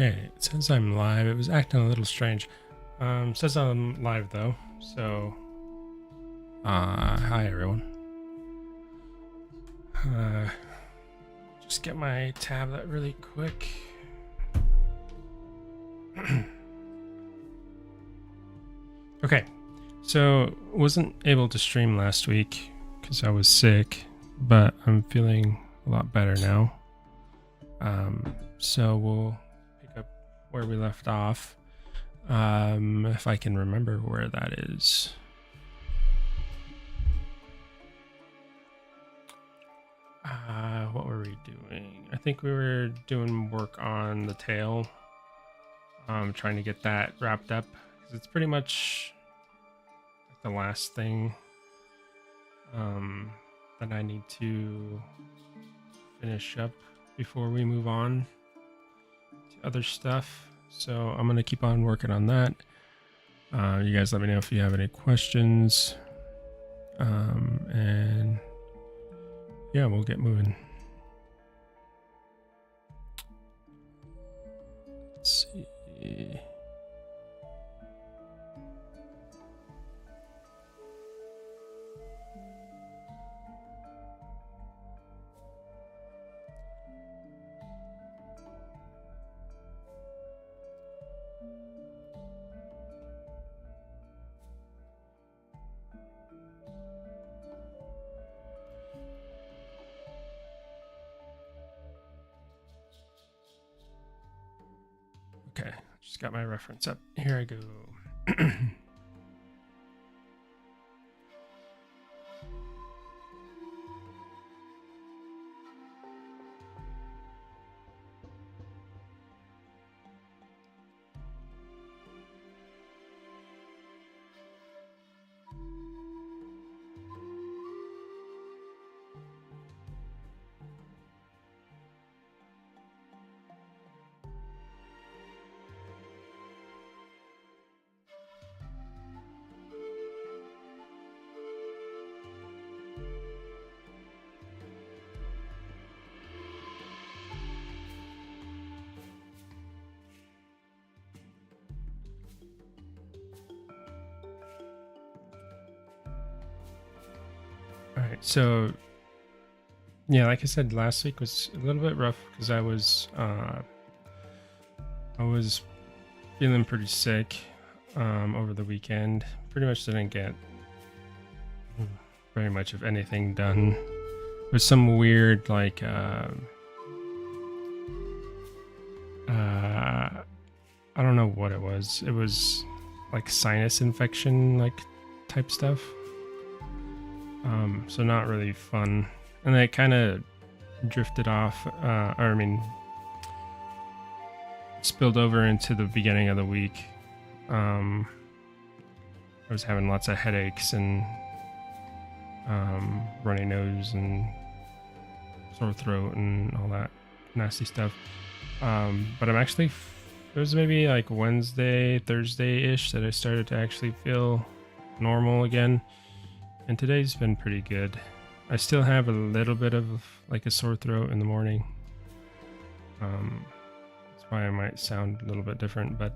Okay, it says I'm live. It was acting a little strange. Says I'm live though. So, hi everyone. Just get my tablet really quick. Okay, so wasn't able to stream last week because I was sick, but I'm feeling a lot better now. So we'll pick up where we left off. If I can remember where that is. What were we doing? I think we were doing work on the tail. Trying to get that wrapped up. 'Cause it's pretty much like the last thing that I need to finish up before we move on to other stuff. So I'm gonna keep on working on that. You guys let me know if you have any questions. And yeah, we'll get moving. Let's see. Okay, just got my reference up. Here I go. All right, so yeah, like I said, last week was a little bit rough because I was feeling pretty sick over the weekend. Pretty much didn't get very much of anything done. There's some weird I don't know what it was. It was like sinus infection like type stuff. So not really fun. And it kind of drifted off, spilled over into the beginning of the week. I was having lots of headaches and runny nose and sore throat and all that nasty stuff. But I'm actually, it was maybe like Wednesday, Thursday-ish that I started to actually feel normal again. And today's been pretty good. I still have a little bit of like a sore throat in the morning. That's why I might sound a little bit different, but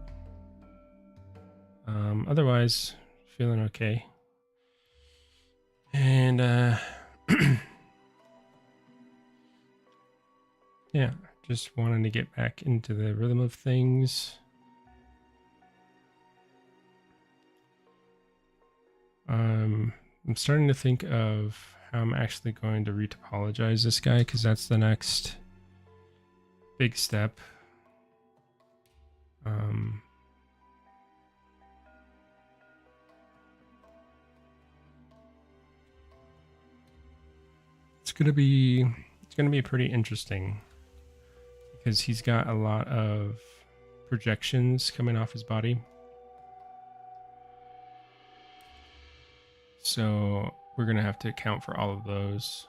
otherwise feeling okay. And yeah, just wanting to get back into the rhythm of things. I'm starting to think of how I'm actually going to retopologize this guy, because that's the next big step. It's gonna be pretty interesting because he's got a lot of projections coming off his body. So we're gonna have to account for all of those,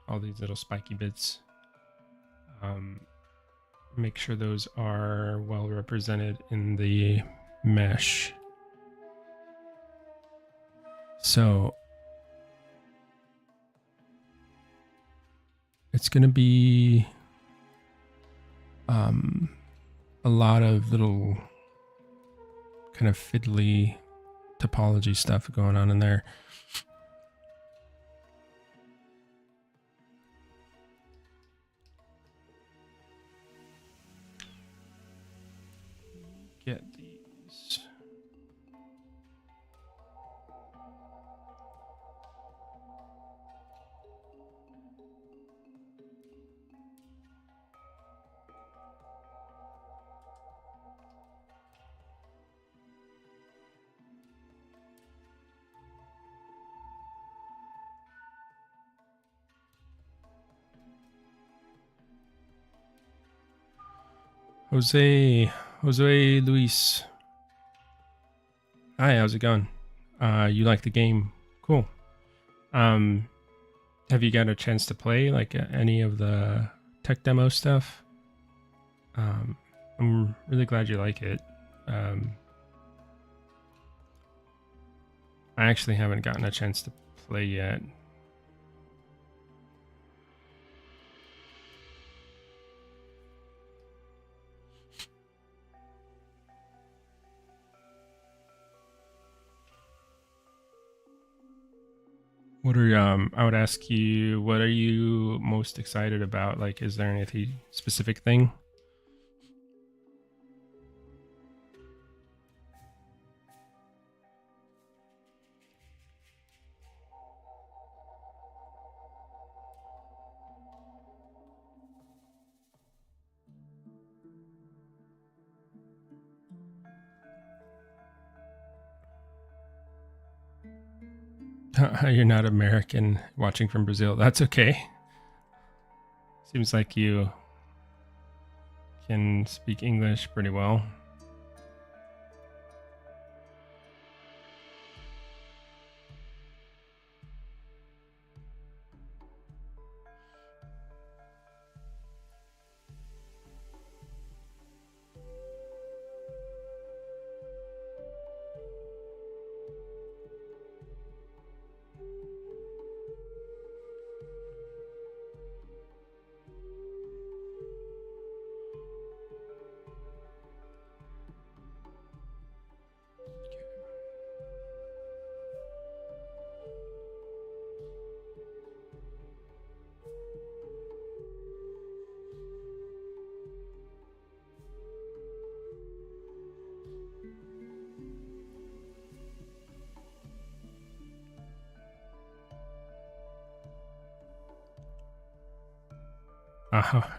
all these little spiky bits. Make sure those are well represented in the mesh. So it's gonna be a lot of little kind of fiddly topology stuff going on in there. Get these. Jose Luis. Hi, how's it going? You like the game? Cool. Have you got a chance to play like any of the tech demo stuff? I'm really glad you like it. I actually haven't gotten a chance to play yet. What are I would ask you, what are you most excited about? Like, is there anything specific thing? You're not American watching from Brazil. That's okay. Seems like you can speak English pretty well.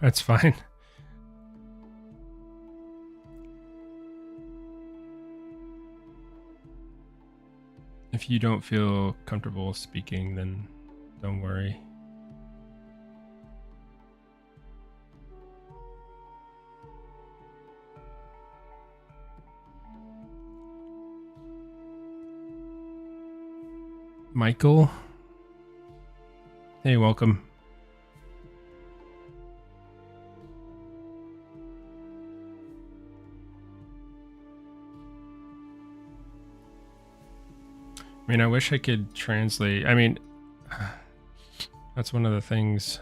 That's fine. If you don't feel comfortable speaking, then don't worry. Michael? Hey, welcome. I mean, I wish I could translate. I mean, that's one of the things.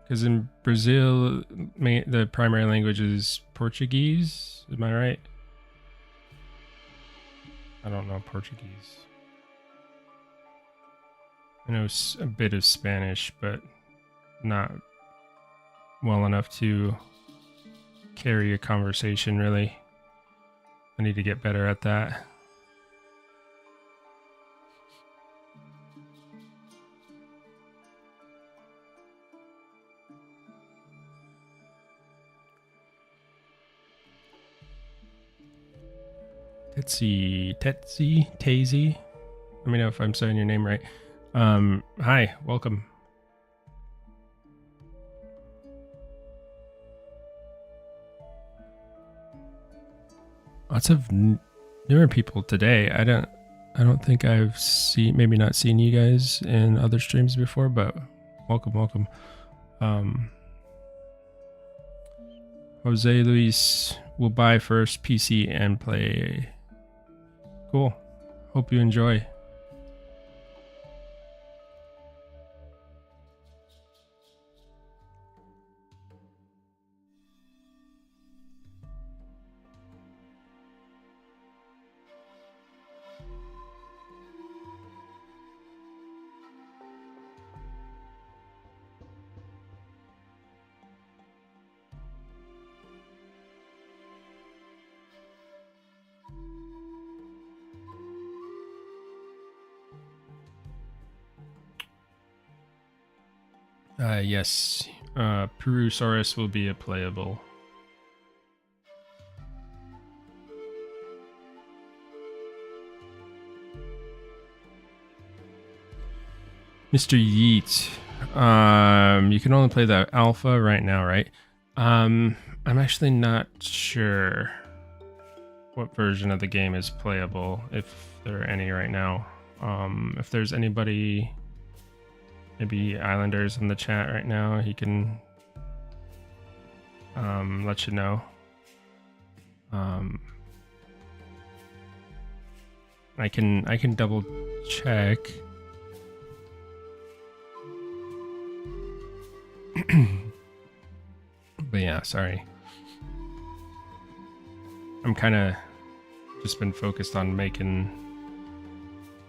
Because in Brazil, the primary language is Portuguese. Am I right? I don't know Portuguese. I know a bit of Spanish, but not well enough to carry a conversation, really. I need to get better at that. Tetzi. Let me know if I'm saying your name right. Hi, welcome. Lots of newer people today. I don't think I've maybe not seen you guys in other streams before, but welcome. Jose Luis will buy first PC and play. Cool. Hope you enjoy. Yes, Purussaurus will be a playable. Mr. Yeet, you can only play the alpha right now, right? I'm actually not sure what version of the game is playable, if there are any right now. If there's anybody, maybe Islanders in the chat right now, he can let you know. I can double check. But yeah, sorry. I'm kind of just been focused on making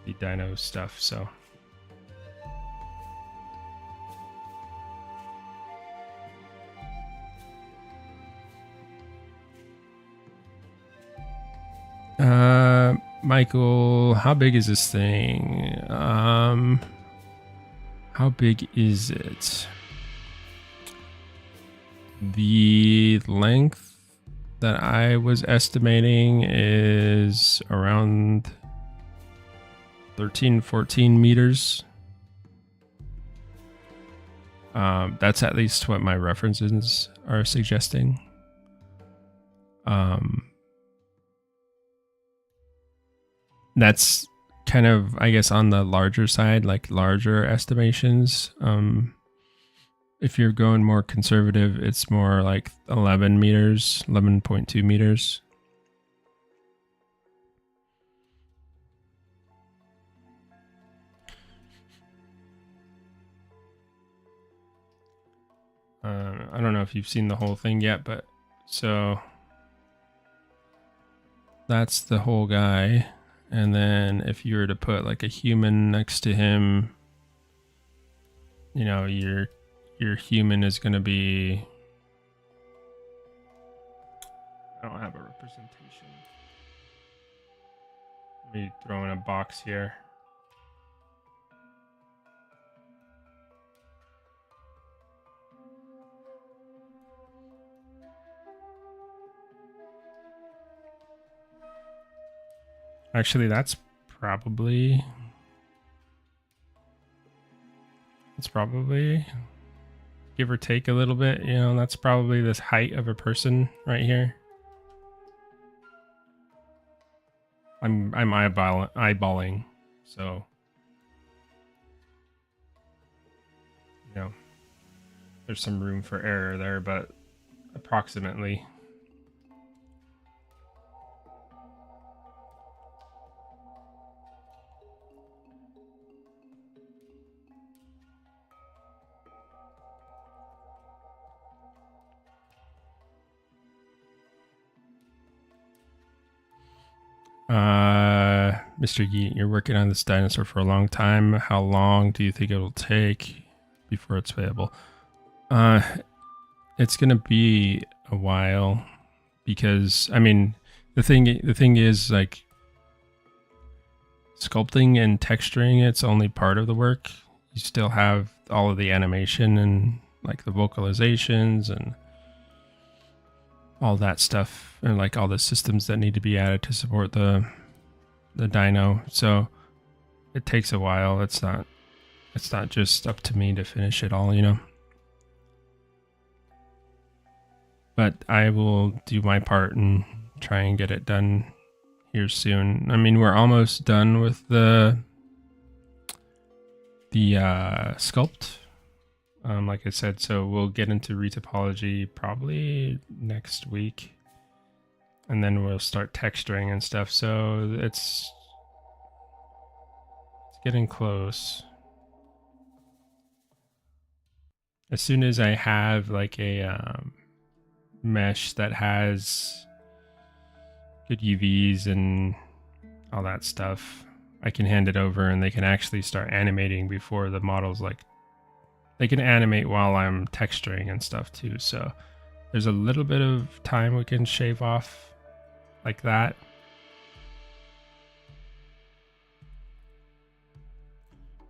the dino stuff, so. Michael, how big is this thing? How big is it? The length that I was estimating is around 13-14 meters. That's at least what my references are suggesting. That's kind of, I guess, on the larger side, like larger estimations. If you're going more conservative, it's more like 11 meters, 11.2 meters. I don't know if you've seen the whole thing yet, but so that's the whole guy. And then if you were to put like a human next to him, you know, your human is going to be, I don't have a representation. Let me throw in a box here. Actually, that's probably give or take a little bit, you know, that's probably this height of a person right here. I'm eyeballing, so you know, there's some room for error there, but approximately. Mr. Yeet, you're working on this dinosaur for a long time. How long do you think it will take before it's playable? It's gonna be a while because I mean the thing is like sculpting and texturing, it's only part of the work. You still have all of the animation and like the vocalizations and all that stuff, and like all the systems that need to be added to support the dino. So it takes a while. It's not just up to me to finish it all, you know. But I will do my part and try and get it done here soon. I mean, we're almost done with the sculpt. Like I said, so we'll get into retopology probably next week, and then we'll start texturing and stuff. So it's getting close. As soon as I have like a mesh that has good UVs and all that stuff, I can hand it over and they can actually start animating before the model's like, they can animate while I'm texturing and stuff too. So there's a little bit of time we can shave off like that.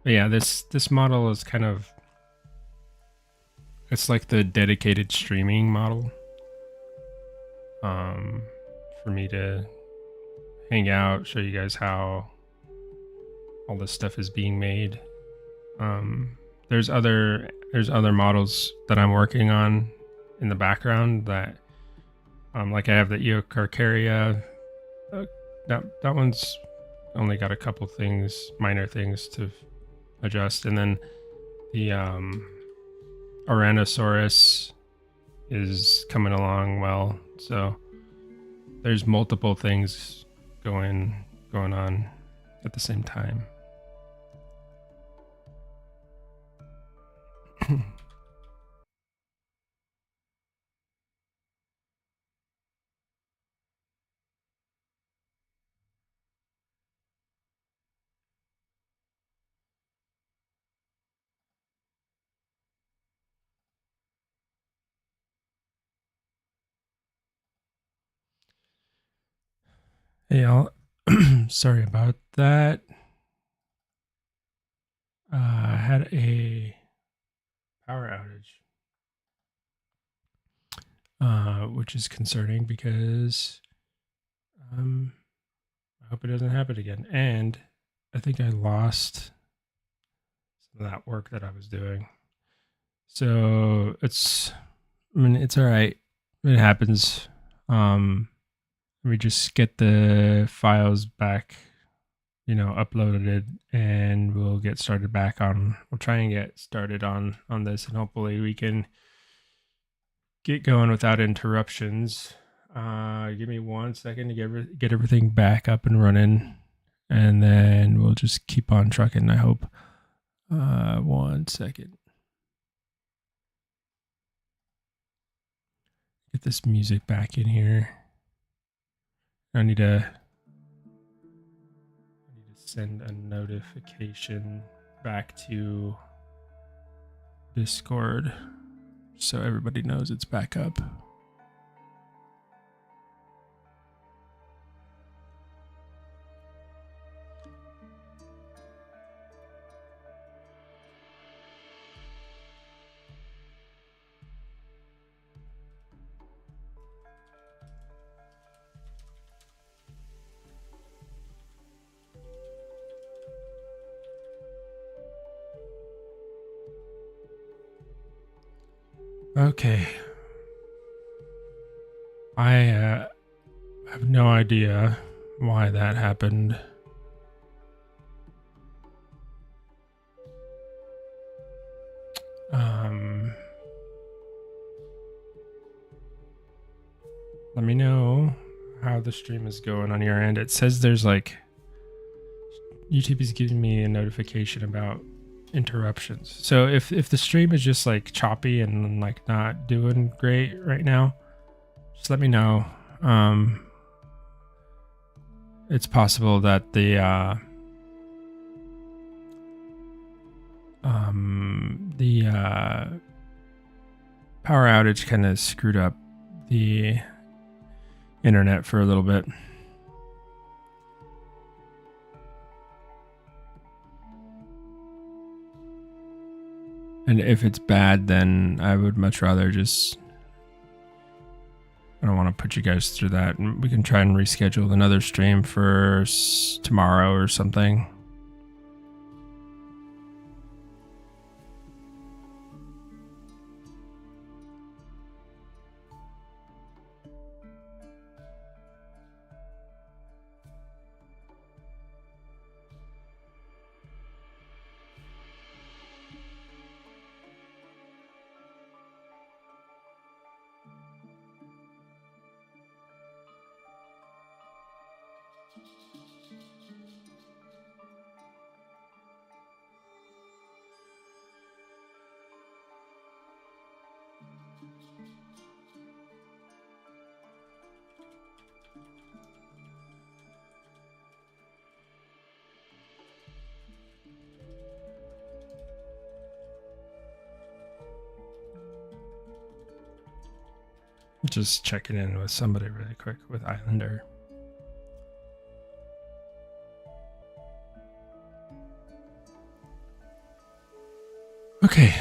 But yeah, this model is kind of It's like the dedicated streaming model. For me to hang out, show you guys how all this stuff is being made. There's other models that I'm working on in the background that like I have the Eocarcharia. That one's only got a couple things, minor things to adjust, and then the Ouranosaurus is coming along well. So there's multiple things going on at the same time. Hey y'all, sorry about that. I had a power outage, which is concerning because I hope it doesn't happen again. And I think I lost some of that work that I was doing. So it's all right. It happens. We just get the files back, uploaded, and we'll get started back on. We'll try and get started on this, and hopefully we can get going without interruptions. Give me 1 second to get everything back up and running, and then we'll just keep on trucking, I hope. 1 second. Get this music back in here. I need to send a notification back to Discord so everybody knows it's back up. Okay. I have no idea why that happened. Let me know how the stream is going on your end. It says there's like YouTube is giving me a notification about interruptions. So if the stream is just like choppy and like not doing great right now, just let me know. It's possible that the power outage kind of screwed up the internet for a little bit. And if it's bad, then I would much rather just... I don't want to put you guys through that. And we can try and reschedule another stream for tomorrow or something. Just checking in with somebody really quick with Islander. Okay.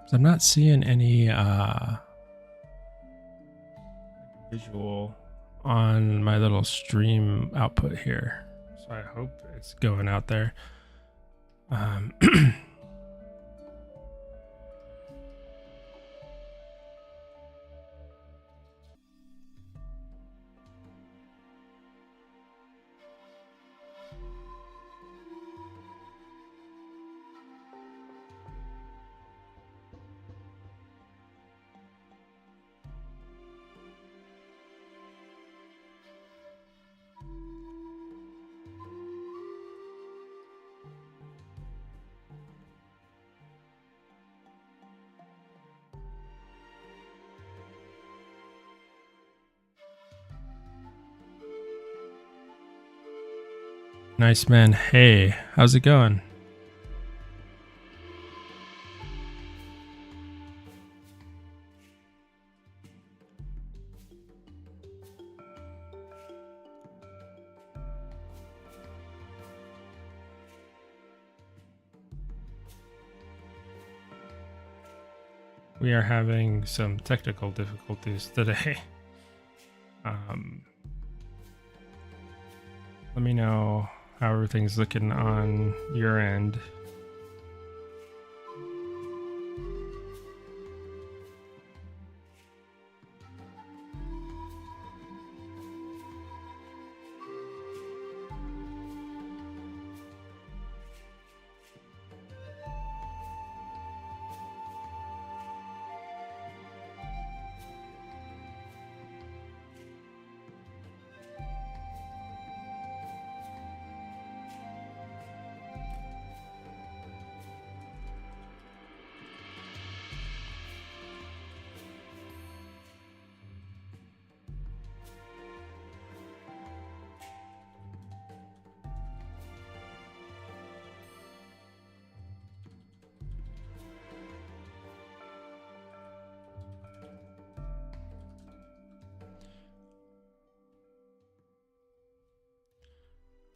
So I'm not seeing any visual on my little stream output here. So I hope it's going out there. Nice, man. Hey, how's it going? We are having some technical difficulties today. Let me know how everything's looking on your end.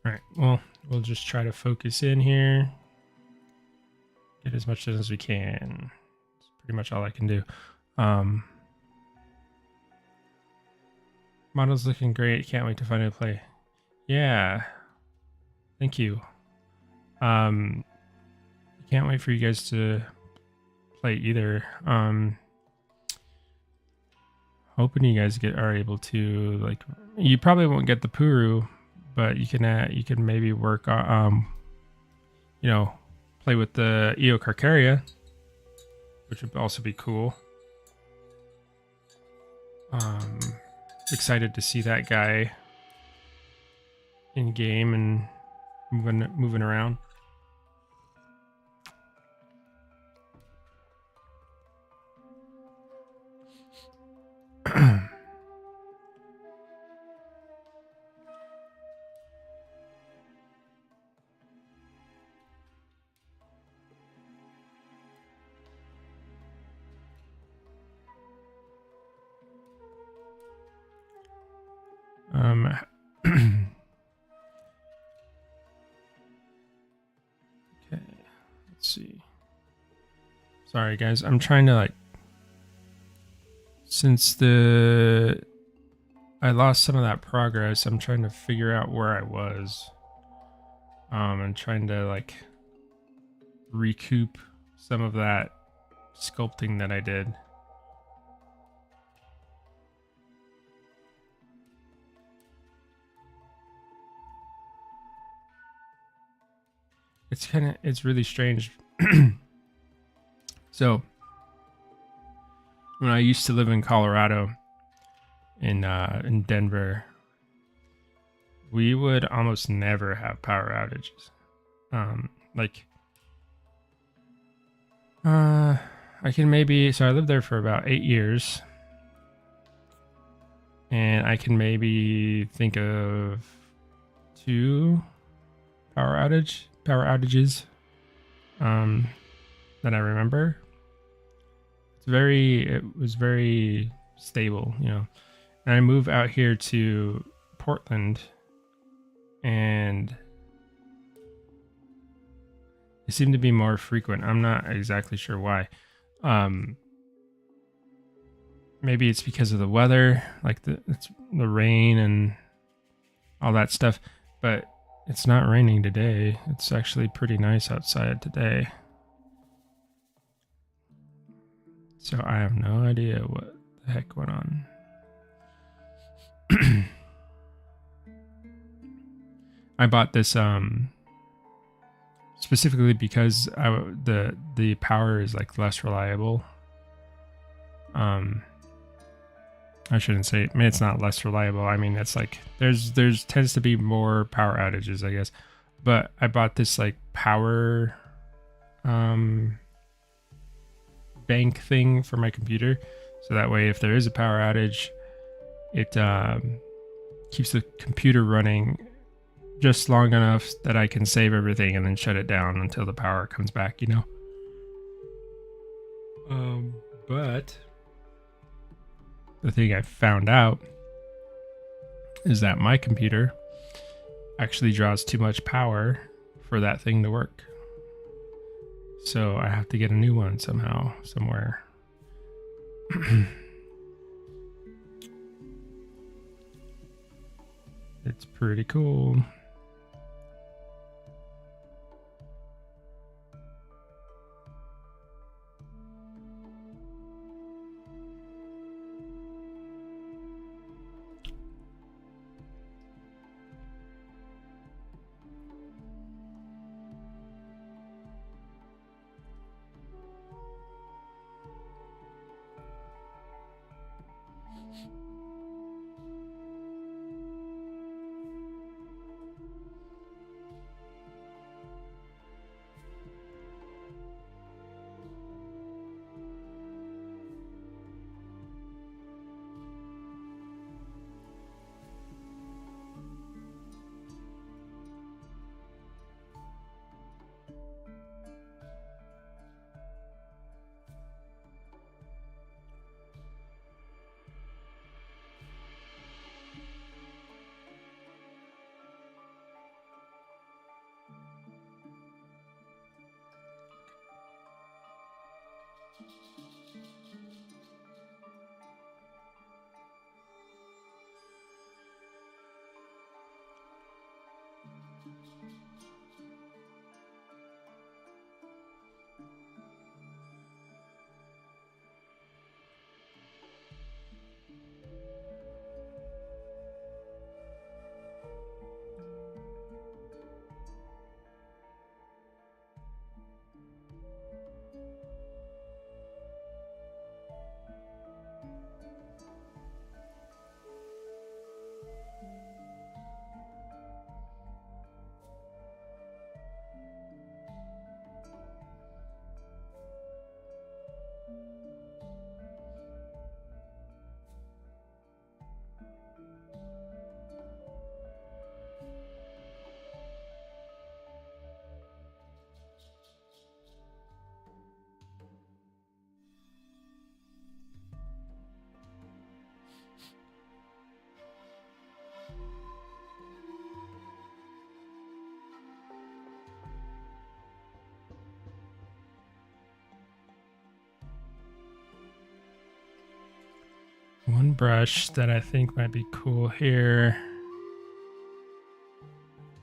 All right, well, we'll just try to focus in here. Get as much as we can. It's pretty much all I can do. Model's looking great. Can't wait to finally play. Yeah. Thank you. Can't wait for you guys to play either. Hoping you guys are able to, like, you probably won't get the Puru, but you can maybe work on play with the Eocarcharia, which would also be cool. Excited to see that guy in game and moving around. Okay, let's see. Sorry guys, I'm trying to since I lost some of that progress, I'm trying to figure out where I was. And trying to recoup some of that sculpting that I did. It's really strange. So when I used to live in Colorado, in Denver, we would almost never have power outages. I can so I lived there for about 8 years, and I can maybe think of 2 power outages that I remember. It was very stable, and I moved out here to Portland, and it seemed to be more frequent. I'm not exactly sure why. Um, maybe it's because of the weather, like it's the rain and all that stuff, but it's not raining today. It's actually pretty nice outside today. So I have no idea what the heck went on. I bought this specifically because the power is like less reliable. I shouldn't say. I mean, it's not less reliable. I mean, it's like there's tends to be more power outages, I guess. But I bought this like power bank thing for my computer, so that way if there is a power outage, it keeps the computer running just long enough that I can save everything and then shut it down until the power comes back, you know. But the thing I found out is that my computer actually draws too much power for that thing to work. So I have to get a new one somehow, somewhere. It's pretty cool. One brush that I think might be cool here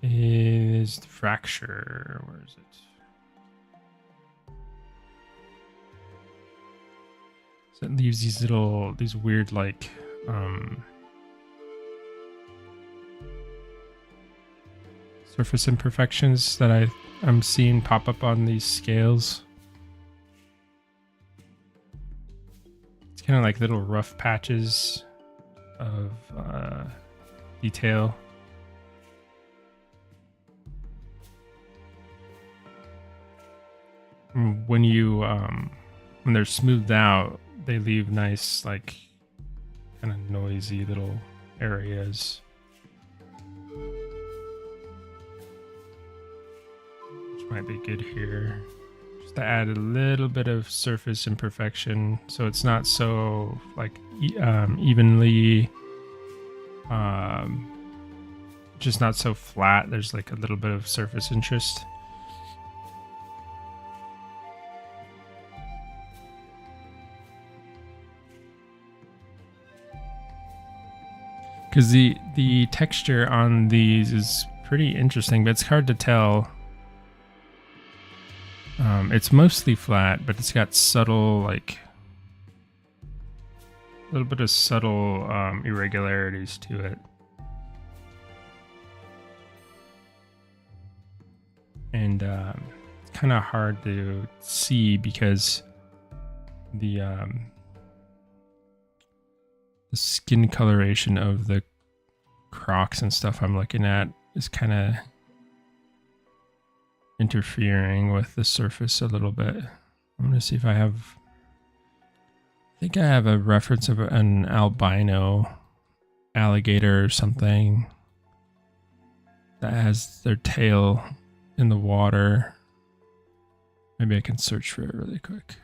is the fracture. Where is it? So it leaves these weird like surface imperfections that I'm seeing pop up on these scales. It's kind of like little rough patches of detail. When they're smoothed out, they leave nice, like, kind of noisy little areas. Which might be good here. Just to add a little bit of surface imperfection, so it's not so, like, evenly, just not so flat. There's, like, a little bit of surface interest. because the texture on these is pretty interesting, but it's hard to tell. It's mostly flat, but it's got subtle, like a little bit of subtle irregularities to it. And it's kind of hard to see because the skin coloration of the Crocs and stuff I'm looking at is kind of interfering with the surface a little bit. I'm gonna see if I think I have a reference of an albino alligator or something that has their tail in the water. Maybe I can search for it really quick.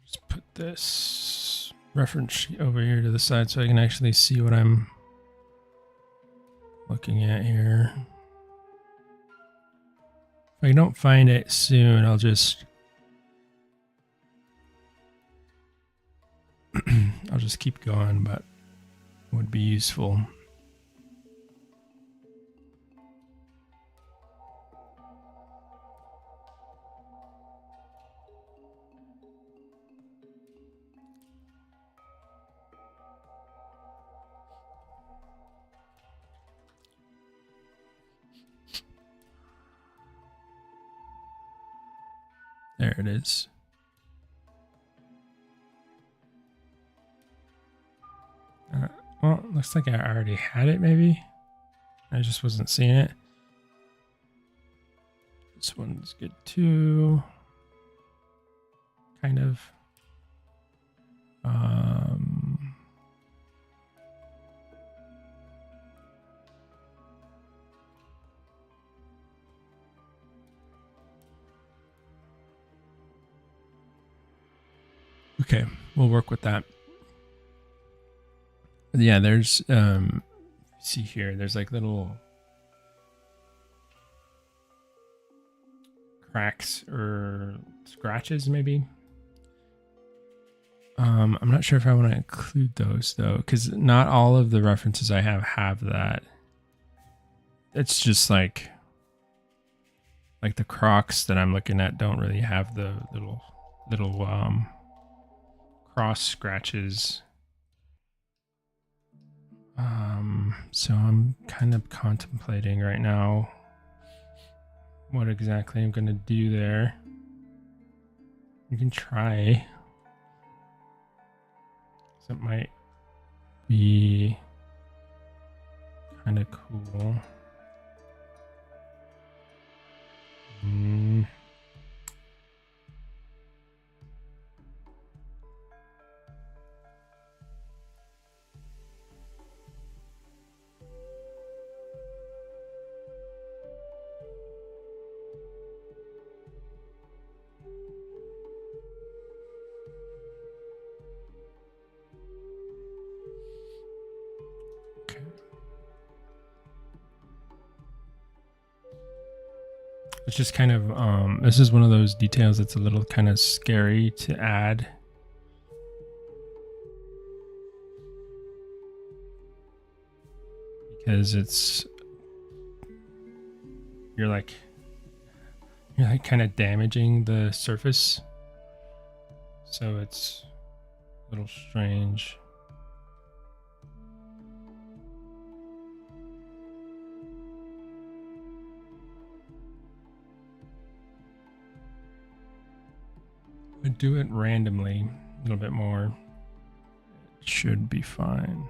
Just put this reference sheet over here to the side so I can actually see what I'm looking at here. If I don't find it soon, I'll just keep going, but it would be useful. There it is. Well, looks like I already had it, maybe. I just wasn't seeing it. This one's good too. Kind of. Okay, we'll work with that. Yeah, there's see here, there's like little cracks or scratches maybe. I'm not sure if I want to include those though, because not all of the references I have that. It's just like the Crocs that I'm looking at don't really have the little cross scratches. So I'm kind of contemplating right now what exactly I'm going to do there. You can try. So it might be kind of cool. It's just kind of, this is one of those details that's a little kind of scary to add. Because you're like kind of damaging the surface. So it's a little strange. I do it randomly a little bit more. It should be fine.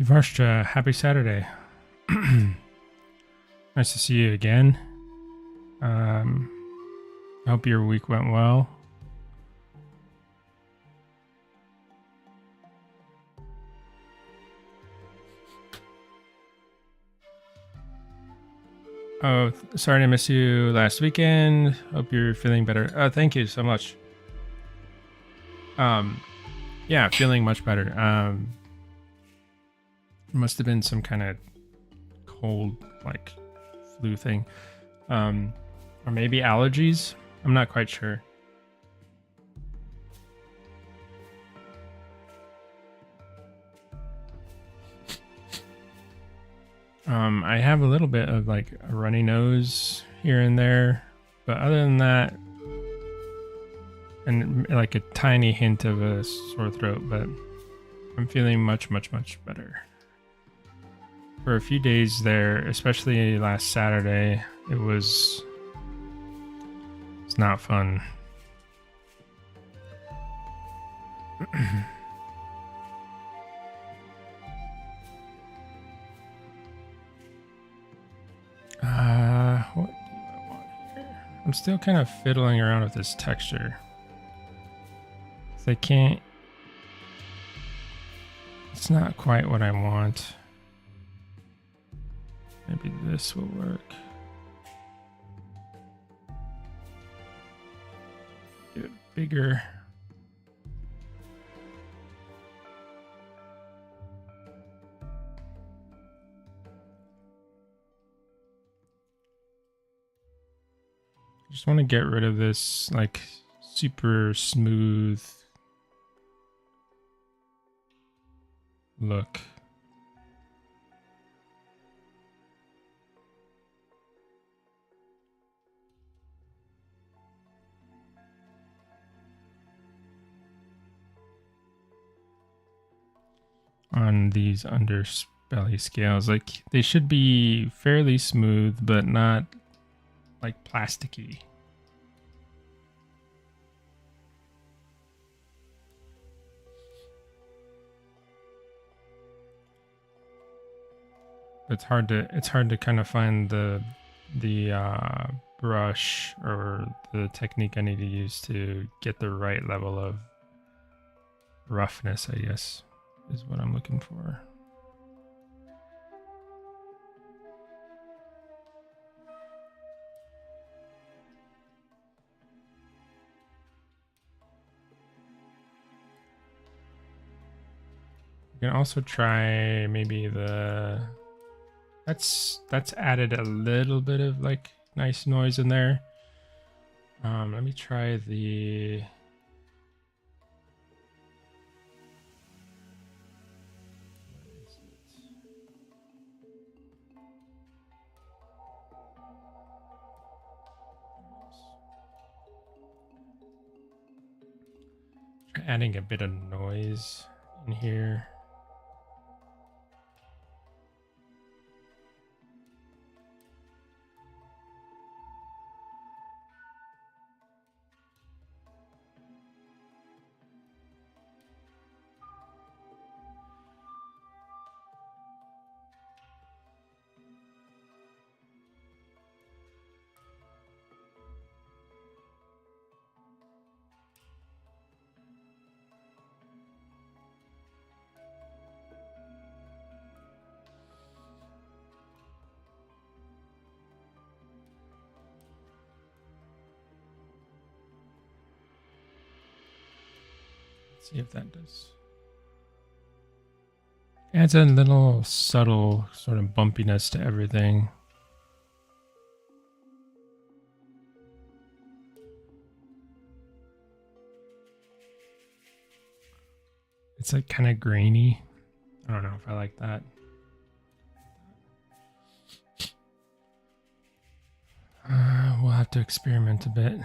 Kivarsha, happy Saturday. Nice to see you again. I hope your week went well. Oh, sorry to miss you last weekend. Hope you're feeling better. Thank you so much. Yeah, feeling much better. Must have been some kind of cold, like flu thing, or maybe allergies. I'm not quite sure. I have a little bit of like a runny nose here and there, but other than that, and like a tiny hint of a sore throat, but I'm feeling much, much, much better. For a few days there, especially last Saturday, it's not fun. What do I want here? I'm still kind of fiddling around with this texture. So I can't. It's not quite what I want. Maybe this will work. Get it bigger. I just want to get rid of this like super smooth look. On these underbelly scales, like they should be fairly smooth, but not like plasticky. It's hard to kind of find the brush or the technique I need to use to get the right level of roughness, I guess, is what I'm looking for. You can also try maybe that's added a little bit of like nice noise in there. Let me try the try adding a bit of noise in here. See if that does. Adds a little subtle sort of bumpiness to everything. It's like kind of grainy. I don't know if I like that. We'll have to experiment a bit.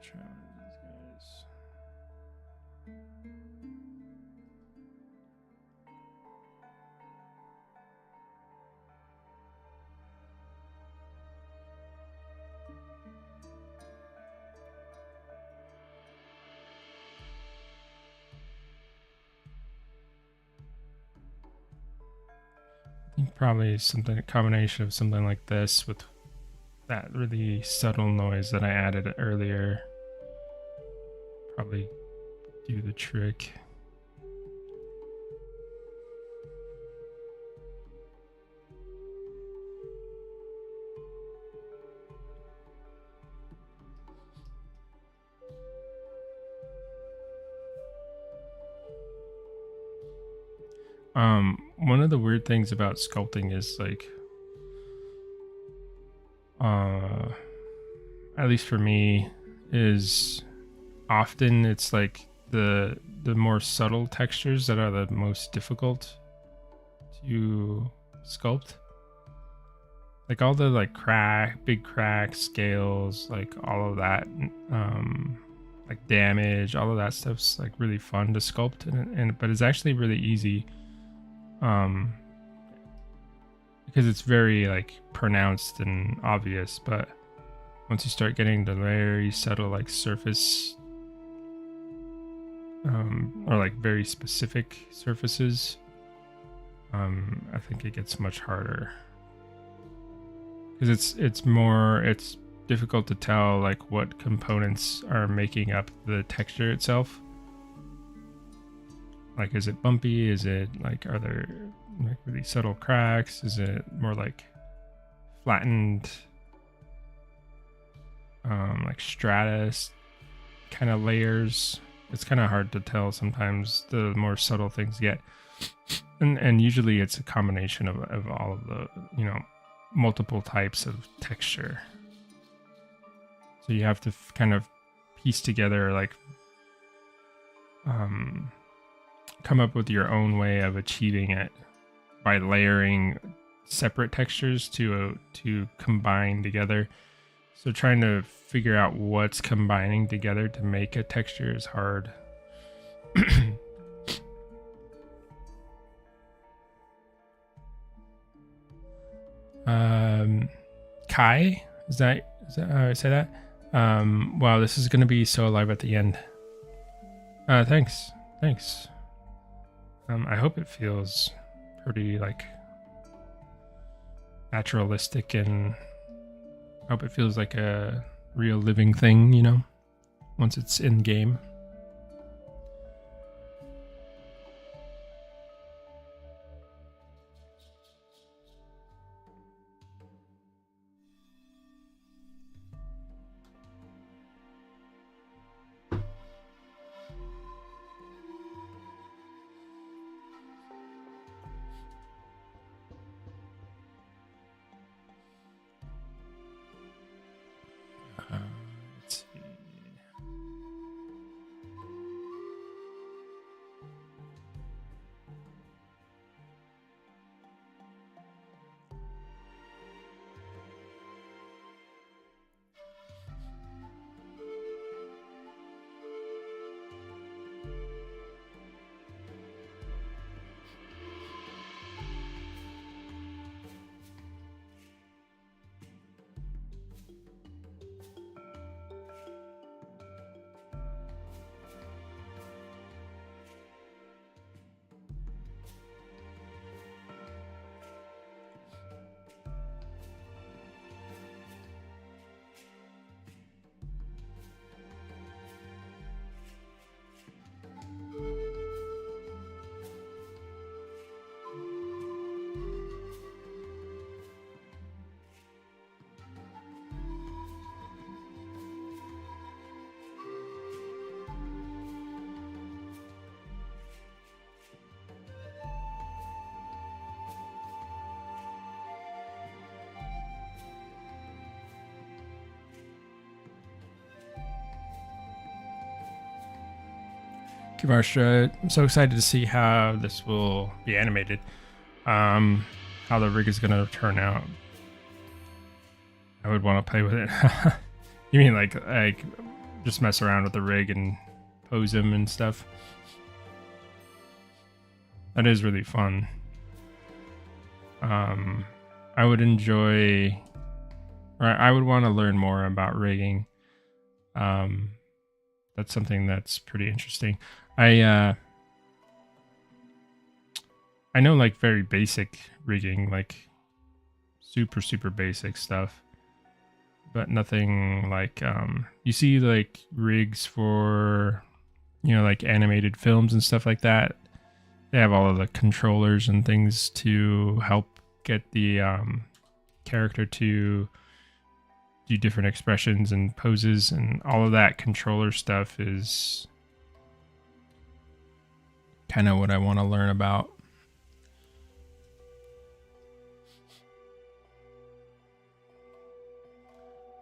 Try one of these guys. I think probably something, a combination of something like this with that really subtle noise that I added earlier. Probably do the trick. One of the weird things about sculpting is like, at least for me, is often it's like the more subtle textures that are the most difficult to sculpt. Like all the like big crack scales, like all of that, like damage, all of that stuff's like really fun to sculpt, but it's actually really easy, because it's very like pronounced and obvious. But once you start getting the very subtle like surface, or like very specific surfaces, I think it gets much harder. Because it's difficult to tell like what components are making up the texture itself. Like, is it bumpy? Is it like, are there like really subtle cracks? Is it more like flattened, like stratus kind of layers? It's kind of hard to tell sometimes the more subtle things get, and usually it's a combination of all of the, multiple types of texture. So you have to kind of piece together, like, come up with your own way of achieving it by layering separate textures to combine together. So trying to figure out what's combining together to make a texture is hard. Kai, is that how I say that? Wow, this is gonna be so alive at the end. Thanks. I hope it feels pretty like naturalistic, and I hope it feels like a real living thing, once it's in game. Let's see. Kivarsha, I'm so excited to see how this will be animated. How the rig is going to turn out. I would want to play with it. You mean like just mess around with the rig and pose him and stuff? That is really fun. I would enjoy, or I would want to learn more about rigging. That's something that's pretty interesting. I know like very basic rigging, like super basic stuff, but nothing like you see like rigs for, you know, like animated films and stuff like that. They have all of the controllers and things to help get the character to do different expressions and poses, and all of that controller stuff is kind of what I want to learn about.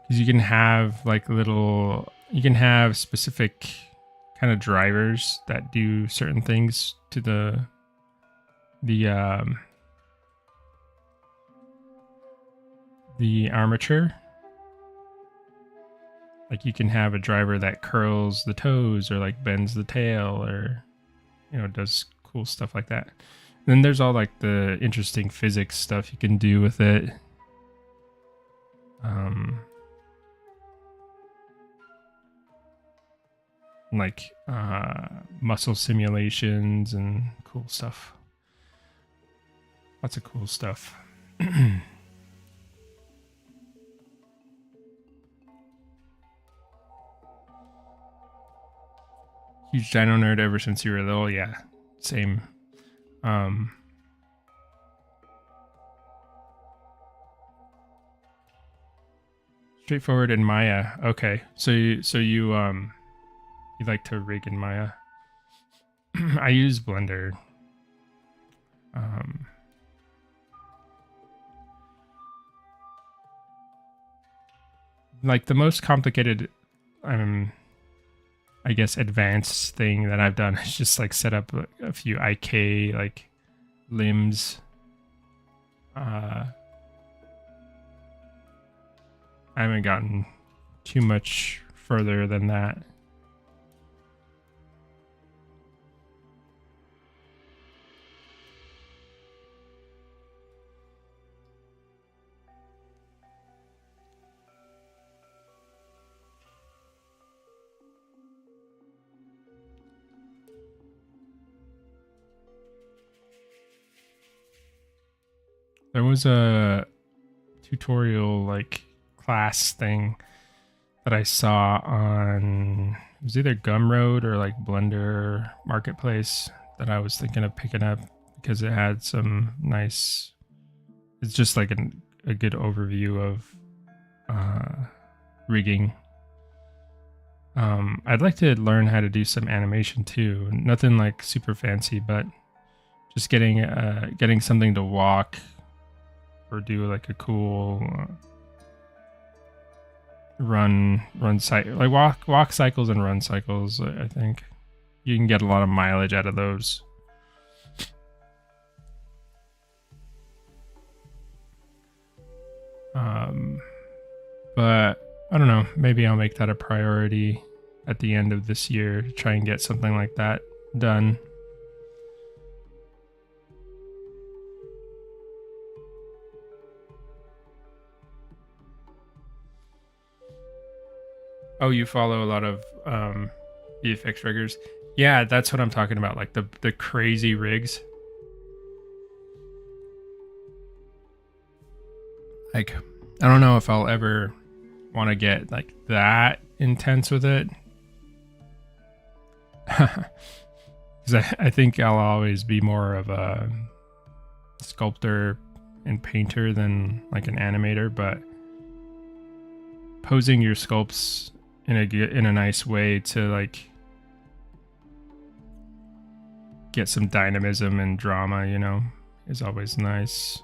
Because you can have like you can have specific kind of drivers that do certain things to the armature. Like you can have a driver that curls the toes or like bends the tail, or, you know, does cool stuff like that. And then there's all like the interesting physics stuff you can do with it. Like muscle simulations and cool stuff. Lots of cool stuff. Huge dino nerd ever since you were little. Yeah, same. Straightforward in Maya. Okay, so you like to rig in Maya. I use Blender. Like the most complicated, I guess, advanced thing that I've done is just like set up a few IK like limbs. I haven't gotten too much further than that. There was a tutorial like class thing that I saw on, it was either Gumroad or like Blender Marketplace, that I was thinking of picking up because it had some nice, it's just like a good overview of rigging. I'd like to learn how to do some animation too. Nothing like super fancy, but just getting something to walk or do like a cool run cycle, like walk cycles and run cycles. I think you can get a lot of mileage out of those. But I don't know, maybe I'll make that a priority at the end of this year to try and get something like that done. Oh, you follow a lot of VFX riggers? Yeah, that's what I'm talking about, like the crazy rigs. Like, I don't know if I'll ever want to get like that intense with it. Because I think I'll always be more of a sculptor and painter than like an animator, but posing your sculpts in a nice way to like get some dynamism and drama, you know, is always nice.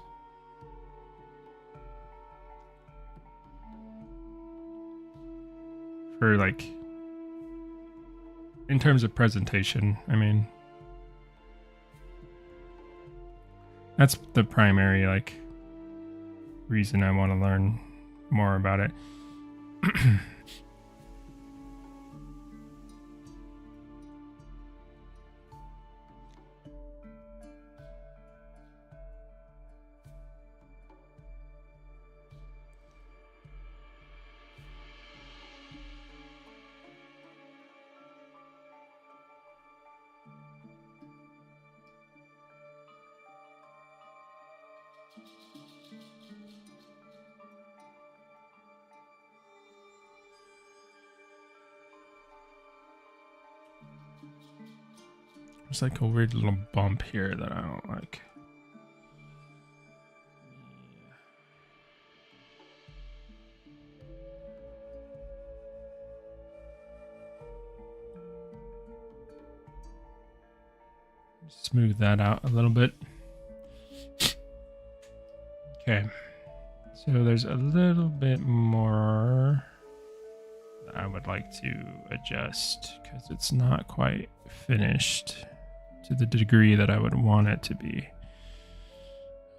For like in terms of presentation, I mean, that's the primary like reason I want to learn more about it. There's like a weird little bump here that I don't like. Smooth that out a little bit. Okay, so there's a little bit more that I would like to adjust because it's not quite finished to the degree that I would want it to be.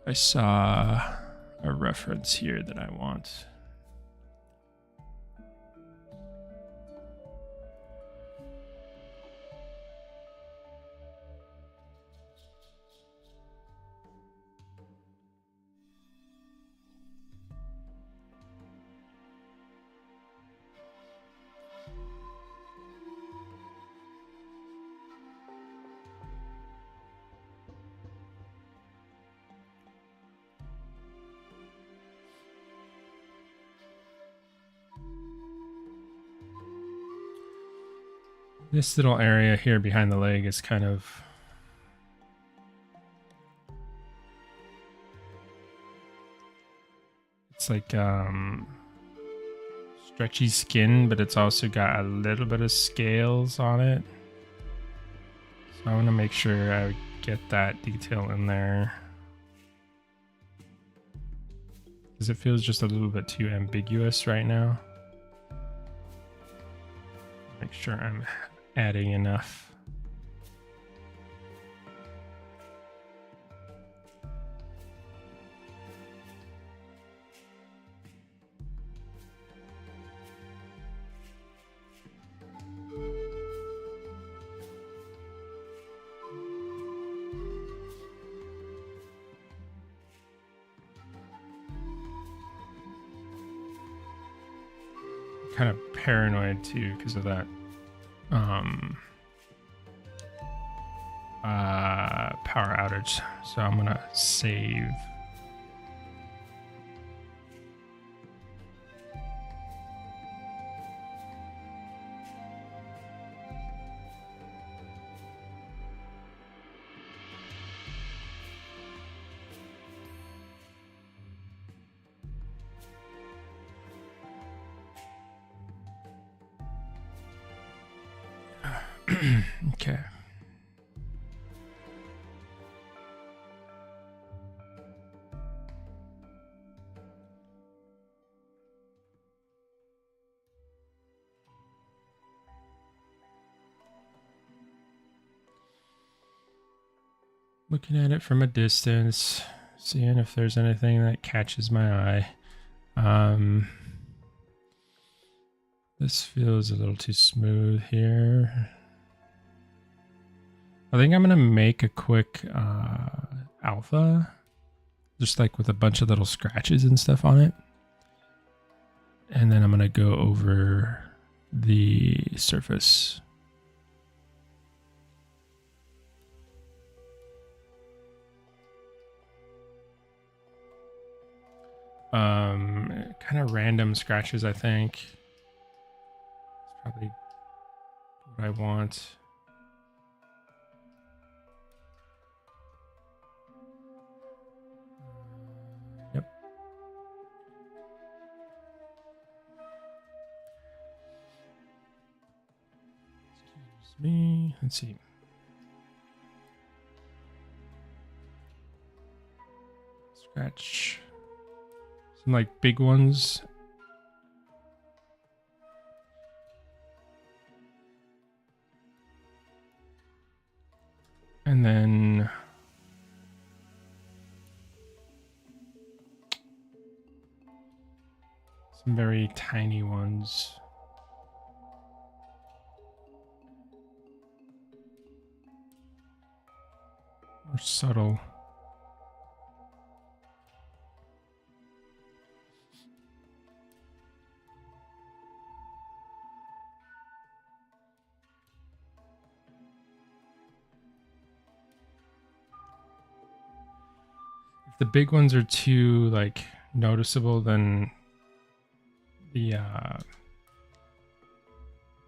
I saw a reference here that I want. This little area here behind the leg is kind of it's like stretchy skin, but it's also got a little bit of scales on it. So I want to make sure I get that detail in there, because it feels just a little bit too ambiguous right now. Make sure I'm adding enough. Kind of paranoid too because of that power outage, so I'm gonna save. Okay. Looking at it from a distance, seeing if there's anything that catches my eye. This feels a little too smooth here. I think I'm gonna make a quick alpha, just like with a bunch of little scratches and stuff on it. And then I'm gonna go over the surface. Kind of random scratches, I think. It's probably what I want. Yep. Excuse me. Let's see. Scratch. Some like big ones. And then some very tiny ones. More subtle. If the big ones are too like noticeable, then the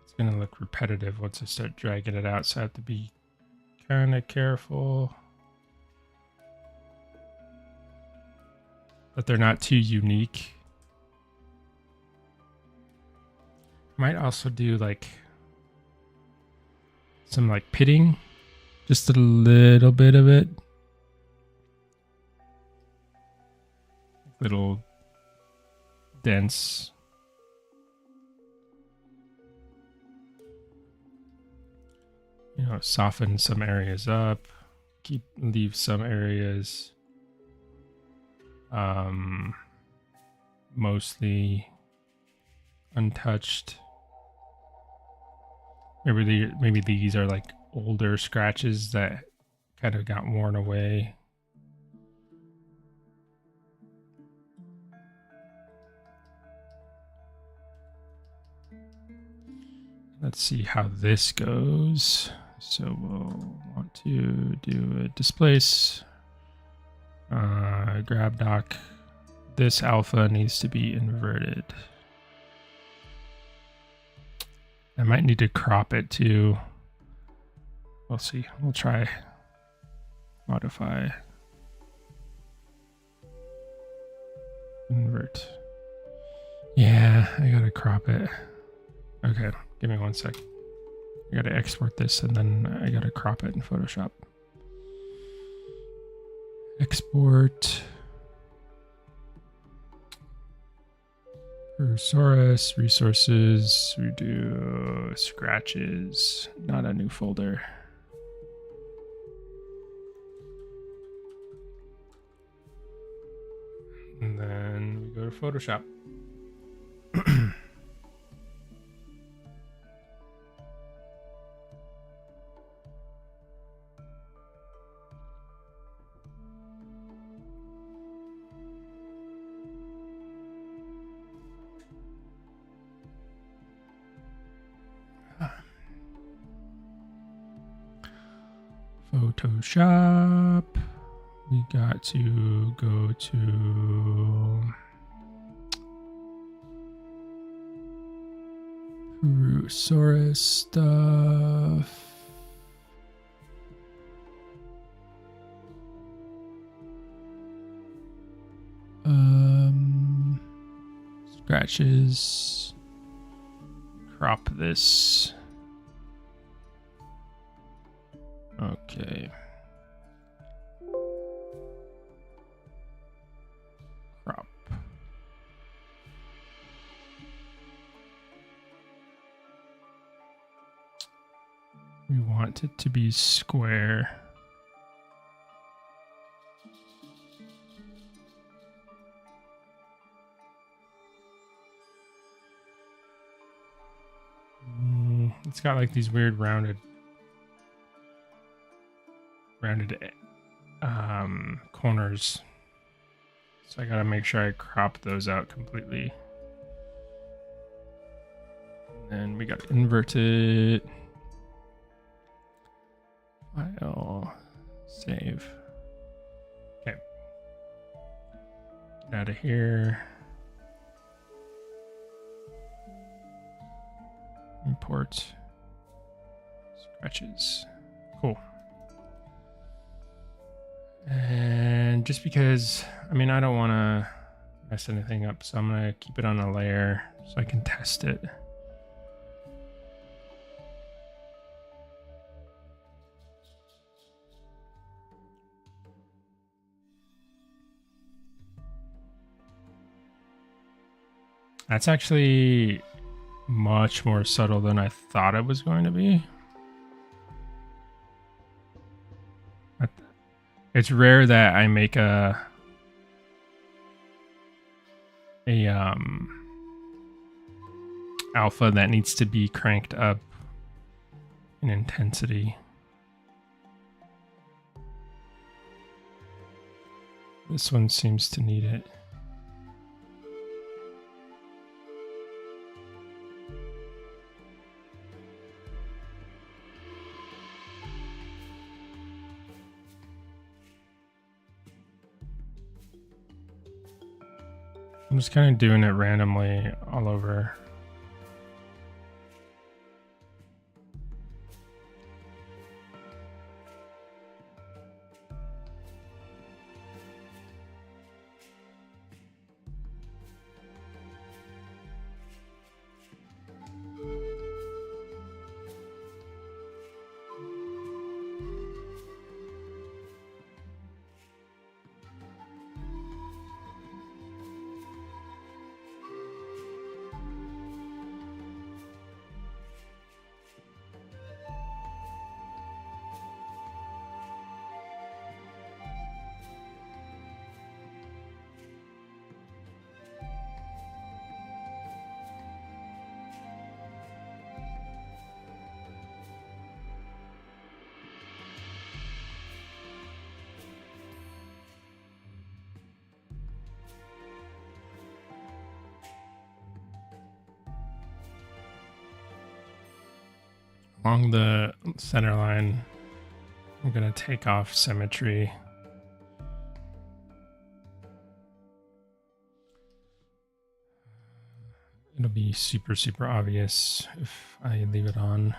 it's gonna look repetitive once I start dragging it out. So I have to be kind of careful that they're not too unique. Might also do like some like pitting, just a little bit of it. Little dense. You know, soften some areas up, leave some areas mostly untouched. Maybe these are like older scratches that kind of got worn away. Let's see how this goes. So we'll want to do a displace, grab dock. This alpha needs to be inverted. I might need to crop it too. We'll see. We'll try modify, invert. Yeah, I gotta crop it. Okay, give me 1 sec. I gotta export this and then I gotta crop it in Photoshop. Export. Purussaurus, resources, we do scratches, not a new folder. And then we go to Photoshop. Photoshop. We got to go to Purussaurus stuff. Scratches. Crop this. Okay. Crop. We want it to be square. It's got like these weird rounded corners, so I gotta make sure I crop those out completely. And then we gotta invert it. File, save. Okay, get out of here. Import scratches. Cool. And just because, I mean, I don't want to mess anything up, so I'm going to keep it on a layer so I can test it. That's actually much more subtle than I thought it was going to be. It's rare that I make a alpha that needs to be cranked up in intensity. This one seems to need it. I'm just kind of doing it randomly all over. Along the center line, I'm going to take off symmetry. It'll be super, super obvious if I leave it on.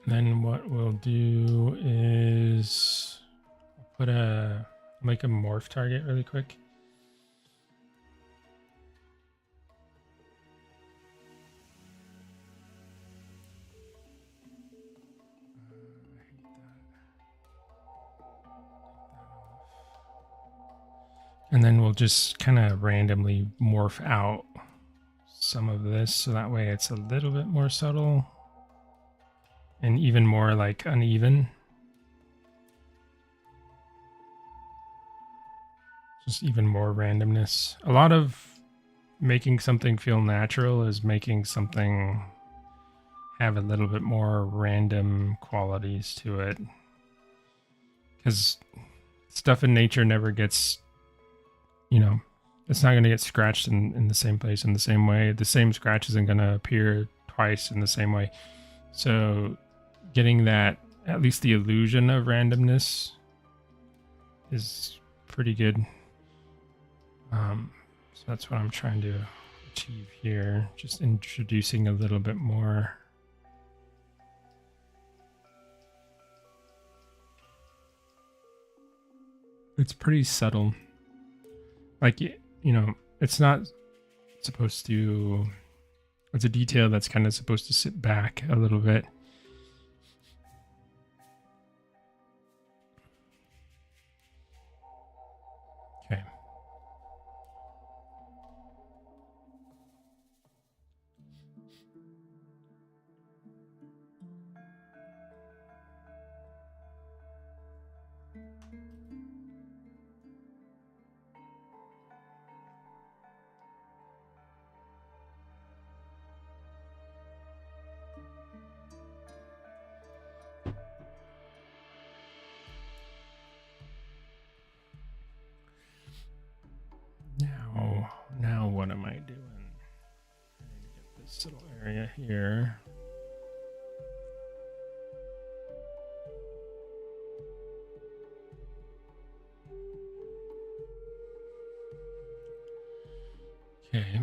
Then what we'll do is make a morph target really quick. And then we'll just kind of randomly morph out some of this so that way it's a little bit more subtle and even more like uneven. Just even more randomness. A lot of making something feel natural is making something have a little bit more random qualities to it. Because stuff in nature never gets, it's not going to get scratched in the same place in the same way. The same scratch isn't going to appear twice in the same way. So getting that, at least the illusion of randomness, is pretty good. So that's what I'm trying to achieve here. Just introducing a little bit more. It's pretty subtle. Like, it's not supposed to, it's a detail that's kind of supposed to sit back a little bit. Okay. this little area here. Okay.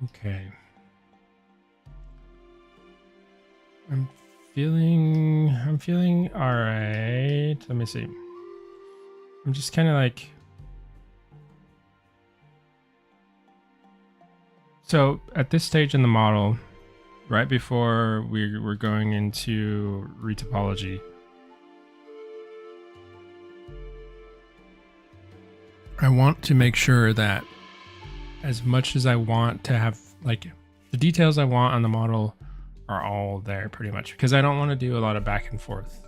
Okay. I'm feeling all right. Let me see. I'm just kind of like, so at this stage in the model, right before we're going into retopology, I want to make sure that as much as I want to have, like, the details I want on the model are all there pretty much, because I don't want to do a lot of back and forth.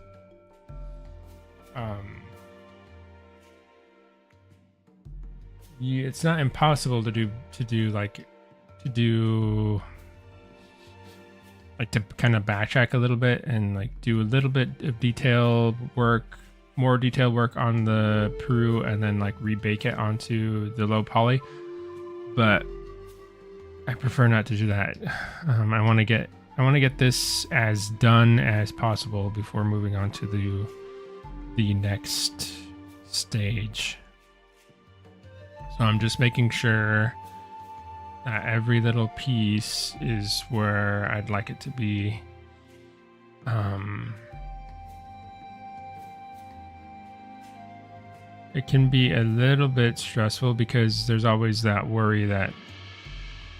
It's not impossible to kind of backtrack a little bit and like do a little bit of more detailed work on the Peru, and then like rebake it onto the low poly. But I prefer not to do that. I want to get this as done as possible before moving on to the next stage. So I'm just making sure that every little piece is where I'd like it to be. It can be a little bit stressful because there's always that worry that,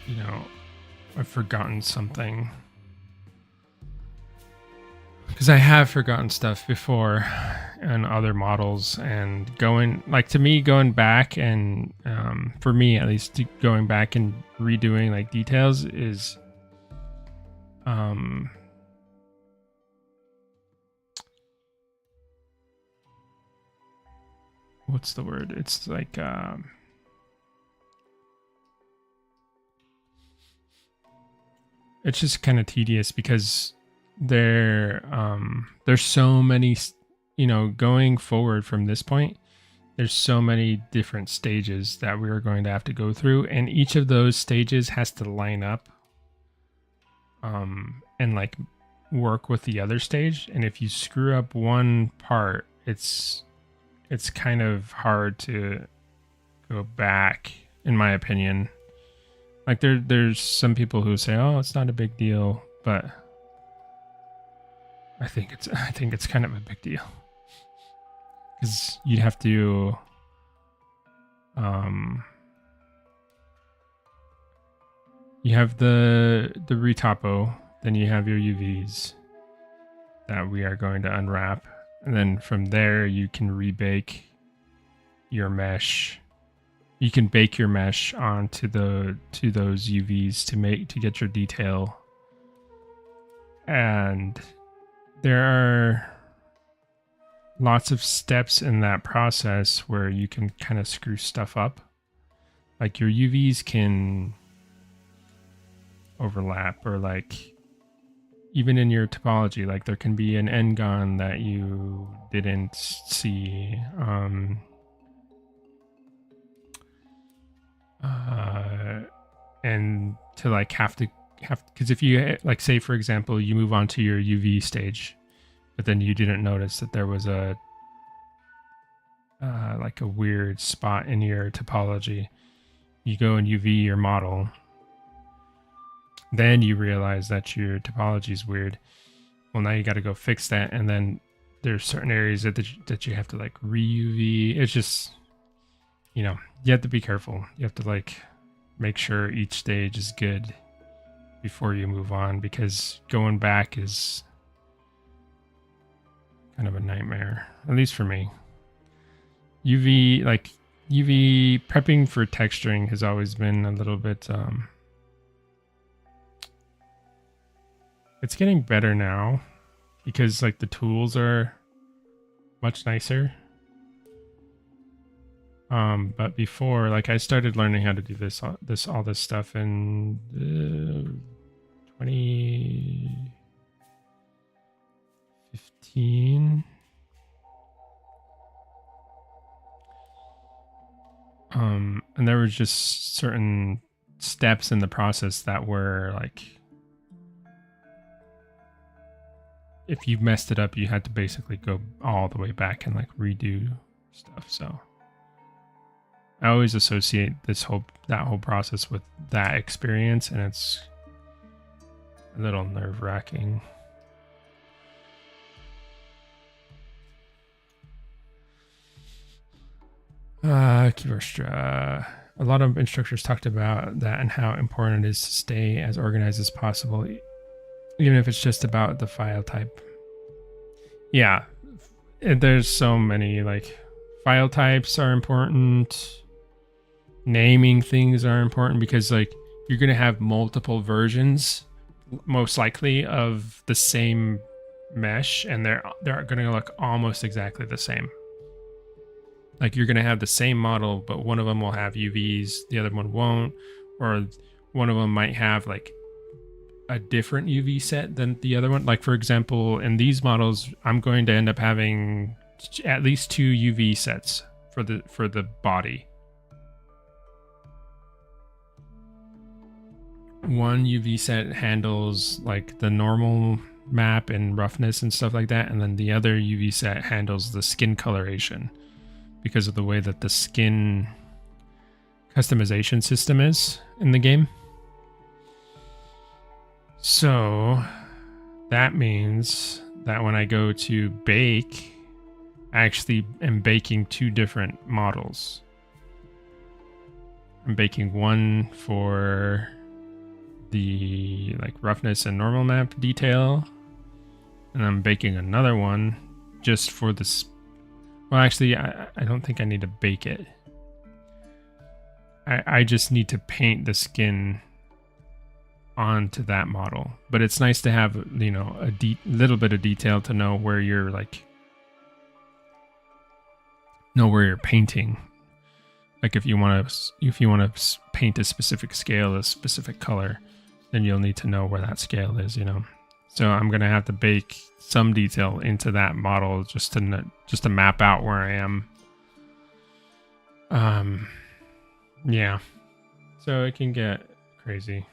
you know, I've forgotten something. Because I have forgotten stuff before on other models, and going back and for me at least, going back and redoing like details is what's the word? It's like it's just kind of tedious because there's so many, going forward from this point, there's so many different stages that we're going to have to go through, and each of those stages has to line up and like work with the other stage. And if you screw up one part, it's kind of hard to go back, in my opinion. Like there's some people who say, oh, it's not a big deal, but I think it's kind of a big deal, because you'd have to you have the retopo, then you have your UVs that we are going to unwrap, and then from there you can rebake your mesh. You can bake your mesh onto those UVs to get your detail. And there are lots of steps in that process where you can kind of screw stuff up. Like your UVs can overlap, or like even in your topology, like there can be an n-gon that you didn't see. And to like have because if you like, say for example, you move on to your UV stage, but then you didn't notice that there was a like a weird spot in your topology, you go and UV your model, then you realize that your topology is weird. Well, now you got to go fix that, and then there's certain areas that you have to like re-UV. It's just, you have to be careful. You have to like make sure each stage is good before you move on, because going back is kind of a nightmare, at least for me. UV prepping for texturing has always been a little bit it's getting better now, because like the tools are much nicer. But before, like I started learning how to do all this stuff in 2015. And there was just certain steps in the process that were like, if you messed it up, you had to basically go all the way back and like redo stuff. So I always associate that whole process with that experience, and it's a little nerve-wracking. Keyborstra. A lot of instructors talked about that and how important it is to stay as organized as possible, even if it's just about the file type. Yeah, there's so many, like, file types are important. Naming things are important, because like you're going to have multiple versions, most likely, of the same mesh, and they're going to look almost exactly the same. Like you're going to have the same model, but one of them will have UVs, the other one won't, or one of them might have like a different UV set than the other one. Like for example, in these models, I'm going to end up having at least 2 UV sets for the body. One UV set handles like the normal map and roughness and stuff like that, and then the other UV set handles the skin coloration, because of the way that the skin customization system is in the game. So that means that when I go to bake, I actually am baking 2 different models. I'm baking one for the like roughness and normal map detail, and I'm baking another one just for this. Well, actually, I don't think I need to bake it. I just need to paint the skin onto that model. But it's nice to have, a little bit of detail to know where you're painting. Like if you want to paint a specific scale, a specific color, then you'll need to know where that scale is, you know. So I'm gonna have to bake some detail into that model just to map out where I am. Yeah. So it can get crazy.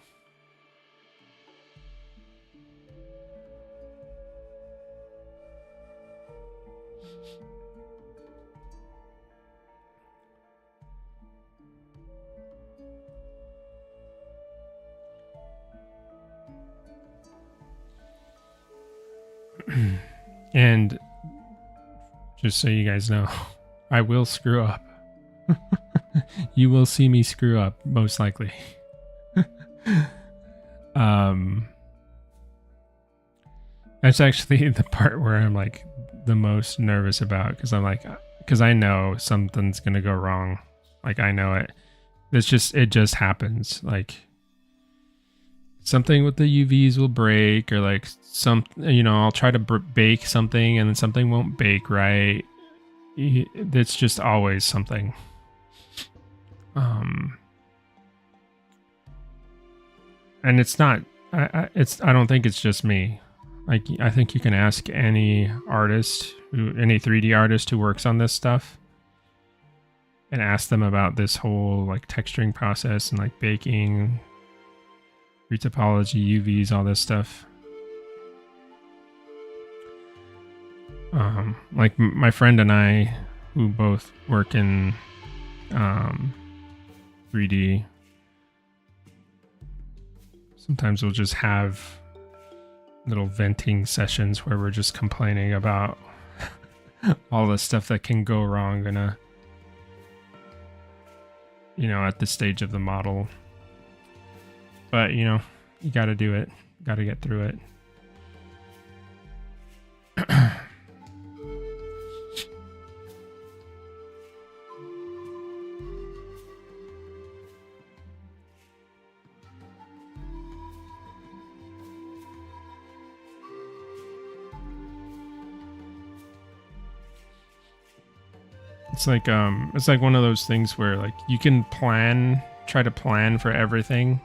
And just so you guys know, I will screw up. You will see me screw up, most likely. That's actually the part where I'm like the most nervous about, because I know something's gonna go wrong. Like I know it. It just happens. Like something with the UVs will break, or like I'll try to bake something and then something won't bake right. It's just always something. And it's not. I don't think it's just me. Like I think you can ask any 3D artist who works on this stuff, and ask them about this whole like texturing process and like baking, retopology, UVs, all this stuff. Like my friend and I, who both work in 3D, sometimes we'll just have little venting sessions where we're just complaining about all the stuff that can go wrong in at this stage of the model. But you got to do it. Got to get through it. It's like one of those things where like you can try to plan for everything,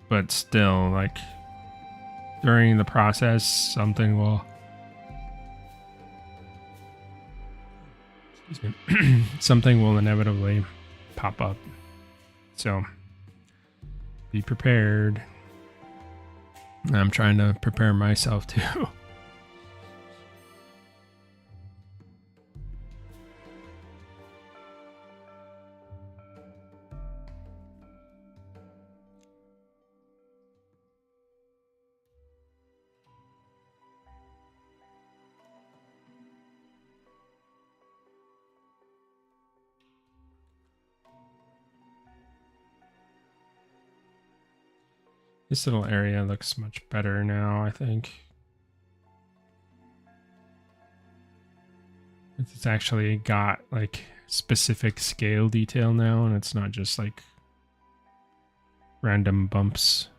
but still like during the process something will something will inevitably pop up. So be prepared. I'm trying to prepare myself too. This little area looks much better now, I think. It's actually got like specific scale detail now, and it's not just like random bumps.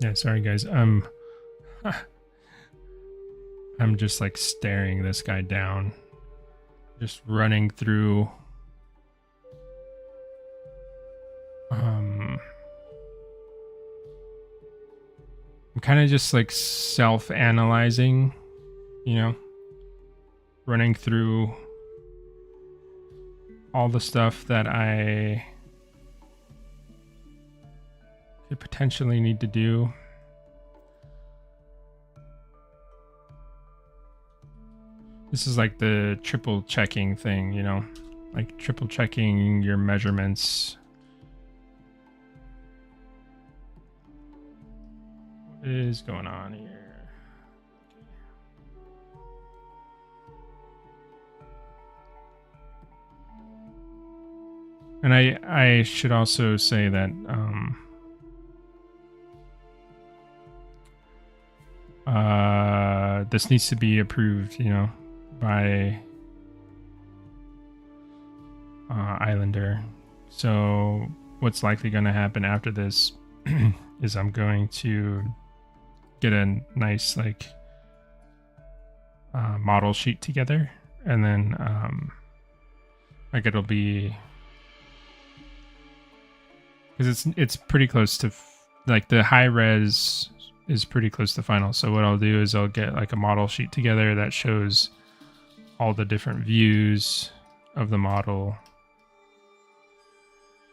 Yeah, sorry guys. I'm just like staring this guy down, just running through I'm kind of just like self-analyzing, you know, running through all the stuff that I could potentially need to do. This is like the triple checking thing, you know, like triple checking your measurements. What is going on here? And I should also say that this needs to be approved, you know, by Islander. So what's likely going to happen after this is I'm going to get a nice like model sheet together, and then like it'll be, because it's pretty close to like the high res is pretty close to final. So what I'll do is I'll get like a model sheet together that shows all the different views of the model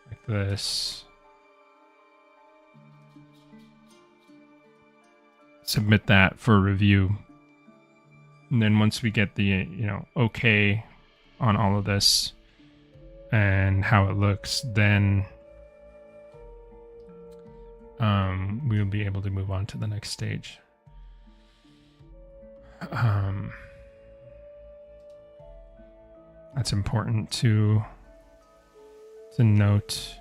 like this. Submit that for review. And then once we get the, you know, okay on all of this and how it looks, then we'll be able to move on to the next stage. That's important to note.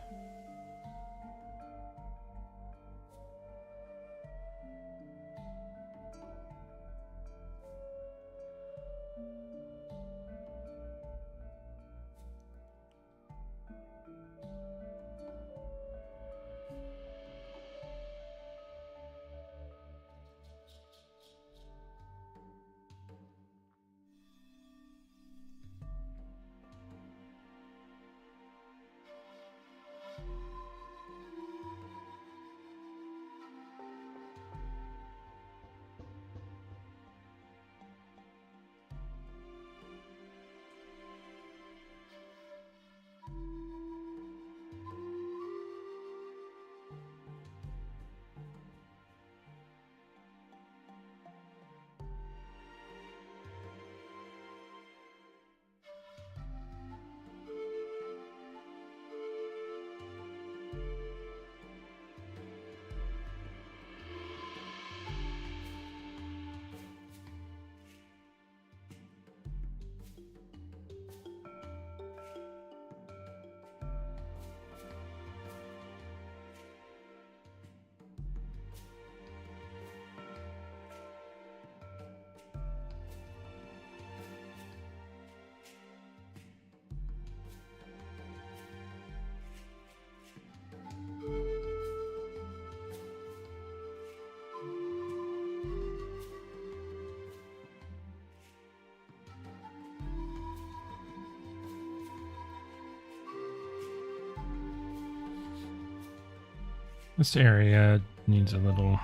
This area needs a little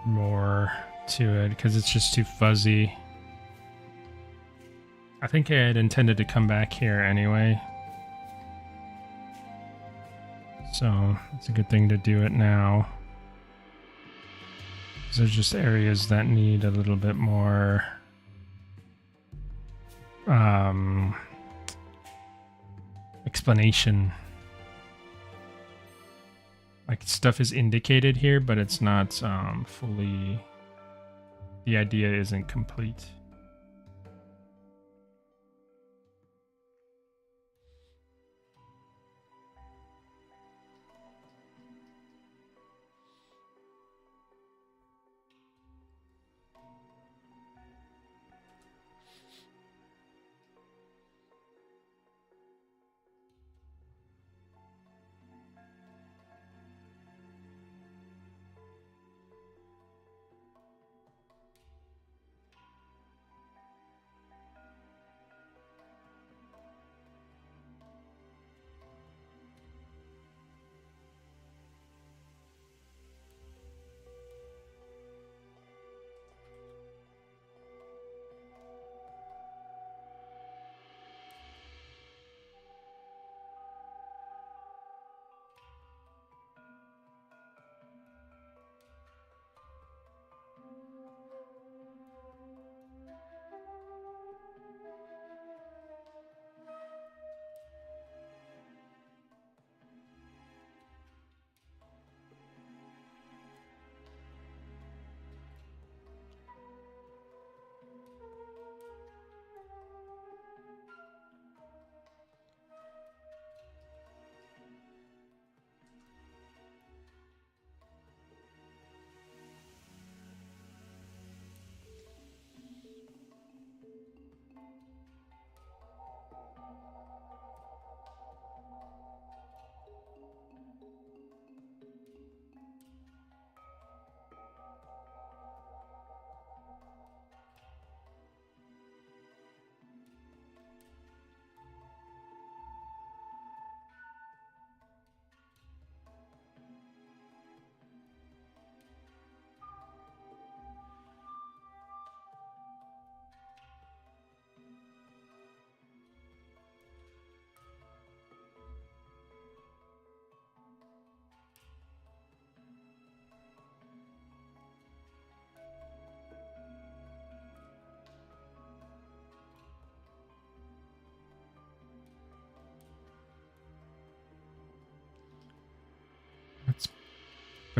more to it because it's just too fuzzy. I think I had intended to come back here anyway, so it's a good thing to do it now. There's just areas that need a little bit more explanation. Like stuff is indicated here, but it's not fully, the idea isn't complete.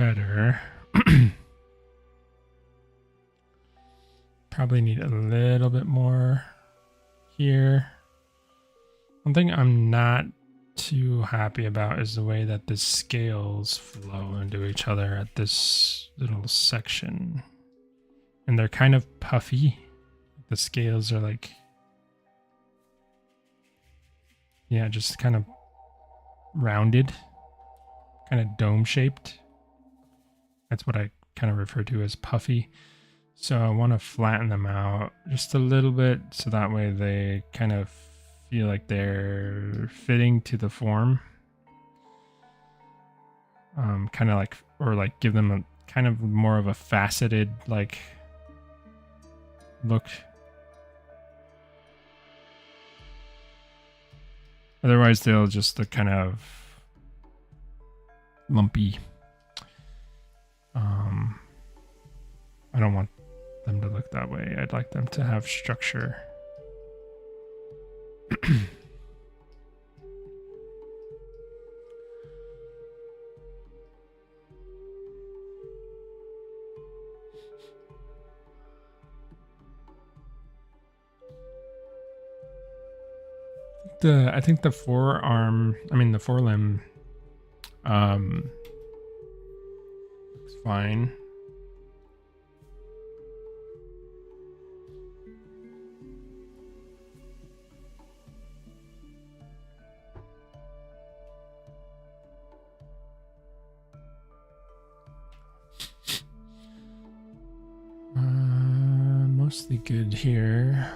better. Probably need a little bit more here. One thing I'm not too happy about is the way that the scales flow into each other at this little section. And they're kind of puffy. The scales are like, yeah, just kind of rounded, kind of dome shaped. That's what I kind of refer to as puffy. So I want to flatten them out just a little bit so that way they kind of feel like they're fitting to the form. Kind of like, or like give them a kind of more of a faceted like look. Otherwise they'll just look kind of lumpy. I don't want them to look that way. I'd like them to have structure. I think the forelimb looks fine. Mostly good here.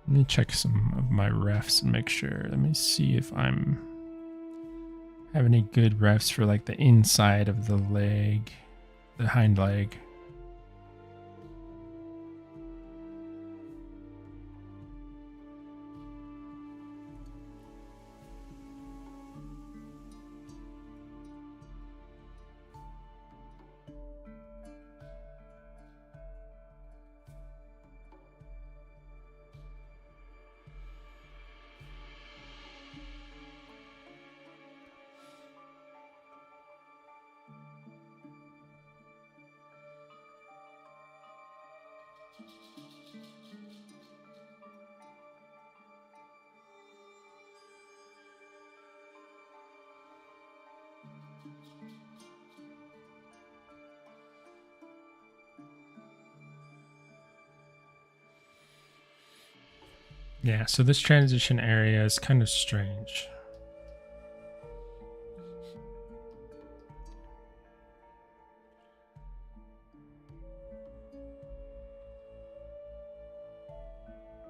Let me check some of my refs and make sure. Let me see if I'm have any good refs for like the inside of the leg, the hind leg. Yeah, so this transition area is kind of strange.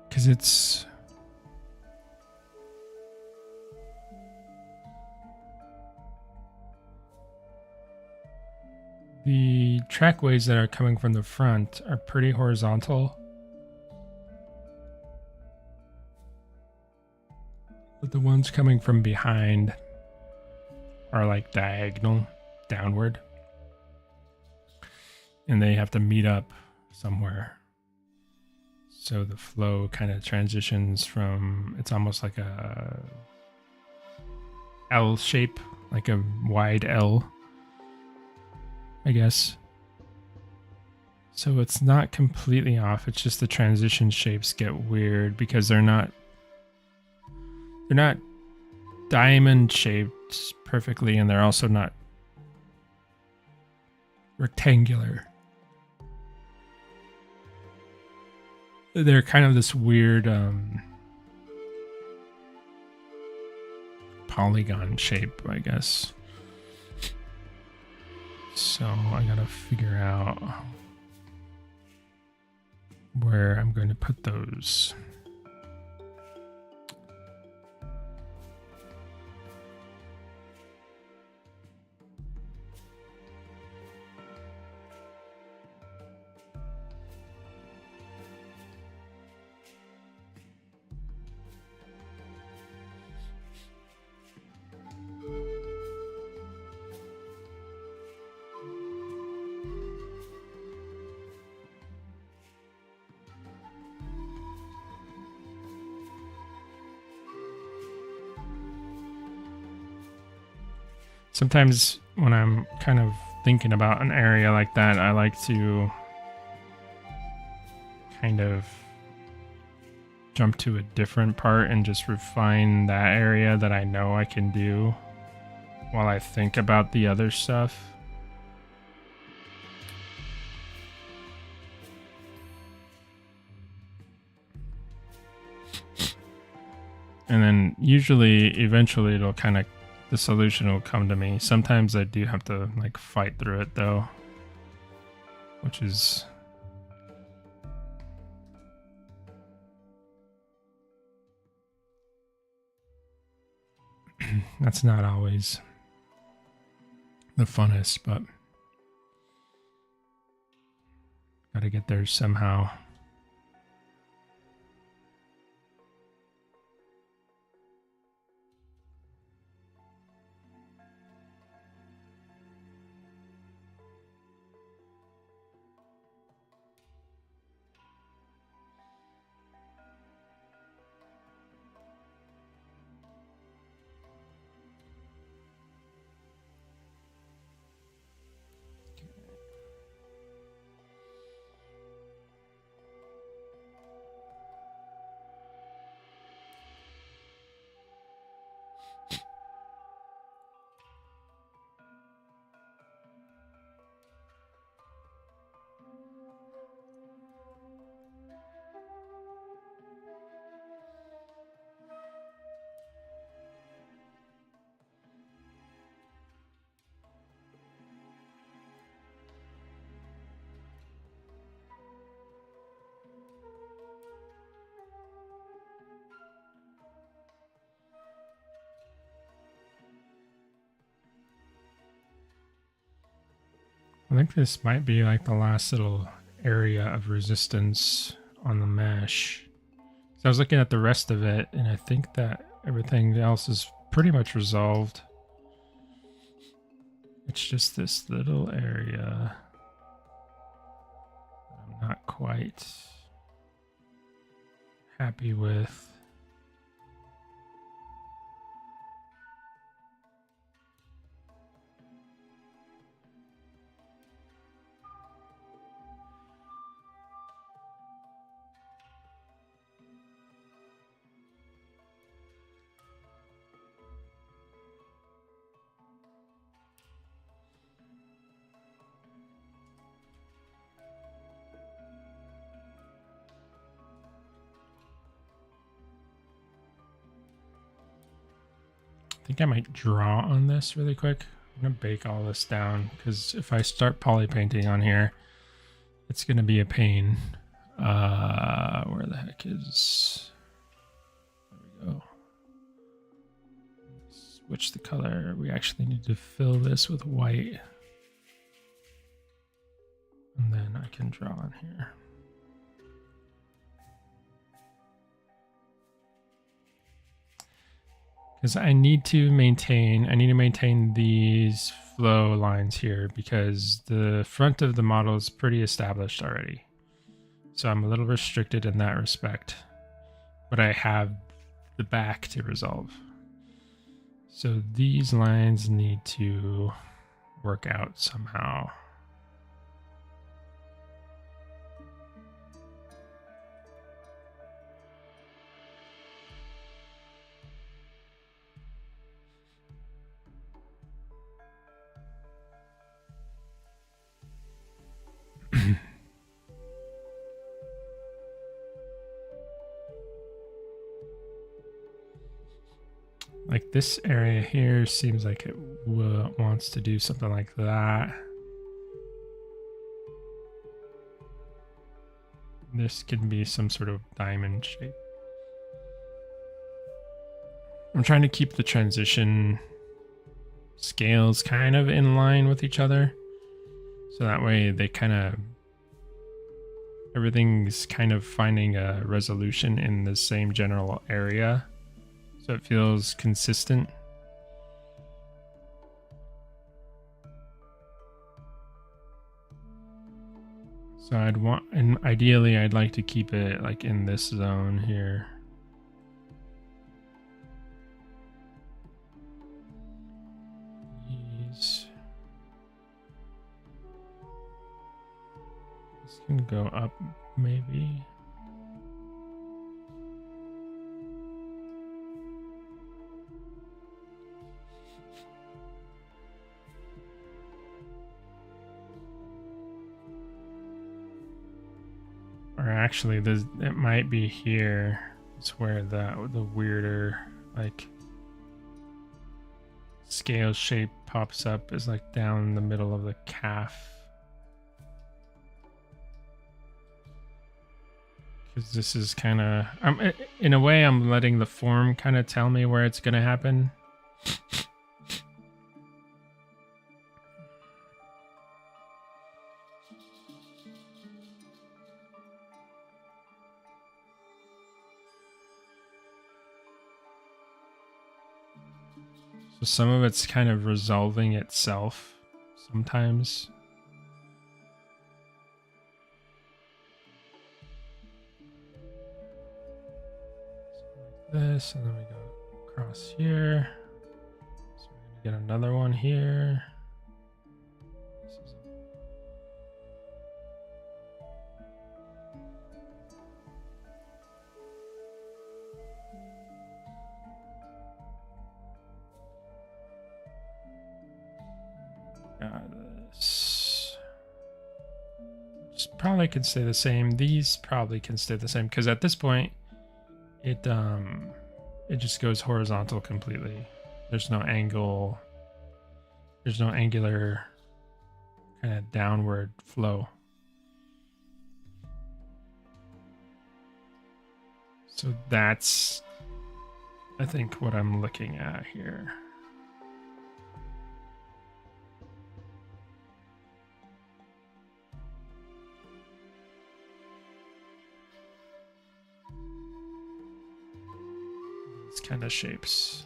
Because it's... the trackways that are coming from the front are pretty horizontal. But the ones coming from behind are like diagonal downward. And they have to meet up somewhere. So the flow kind of transitions from, it's almost like a L shape, like a wide L, I guess. So it's not completely off. It's just the transition shapes get weird because they're not diamond shaped perfectly, and they're also not rectangular. They're kind of this weird polygon shape, I guess. So I gotta figure out where I'm going to put those. Sometimes when I'm kind of thinking about an area like that, I like to kind of jump to a different part and just refine that area that I know I can do while I think about the other stuff. And then usually, eventually, it'll kind of, the solution will come to me. Sometimes I do have to like fight through it though, which is that's not always the funnest, but gotta get there somehow. I think this might be like the last little area of resistance on the mesh. So I was looking at the rest of it, and I think that everything else is pretty much resolved. It's just this little area that I'm not quite happy with. I think I might draw on this really quick. I'm gonna bake all this down because if I start poly painting on here, it's gonna be a pain. Where the heck is? There we go. Switch the color. We actually need to fill this with white, and then I can draw on here. Because I need to maintain these flow lines here because the front of the model is pretty established already. So I'm a little restricted in that respect, but I have the back to resolve. So these lines need to work out somehow. Like this area here seems like it wants to do something like that. This can be some sort of diamond shape. I'm trying to keep the transition scales kind of in line with each other. So that way they kind of, everything's kind of finding a resolution in the same general area. So it feels consistent. So I'd want, and ideally I'd like to keep it like in this zone here. This can go up, maybe. Or actually, it might be here. It's where the weirder, like, scale shape pops up, is like down the middle of the calf. Because this is kind of, in a way, I'm letting the form kind of tell me where it's going to happen. So some of it's kind of resolving itself sometimes. This, and then we go across here. So we're gonna get another one here. Got this. Just probably can stay the same. These probably can stay the same because at this point, it just goes horizontal completely. There's no angle. There's no angular kind of downward flow. So that's, I think, what I'm looking at here. These kind of shapes.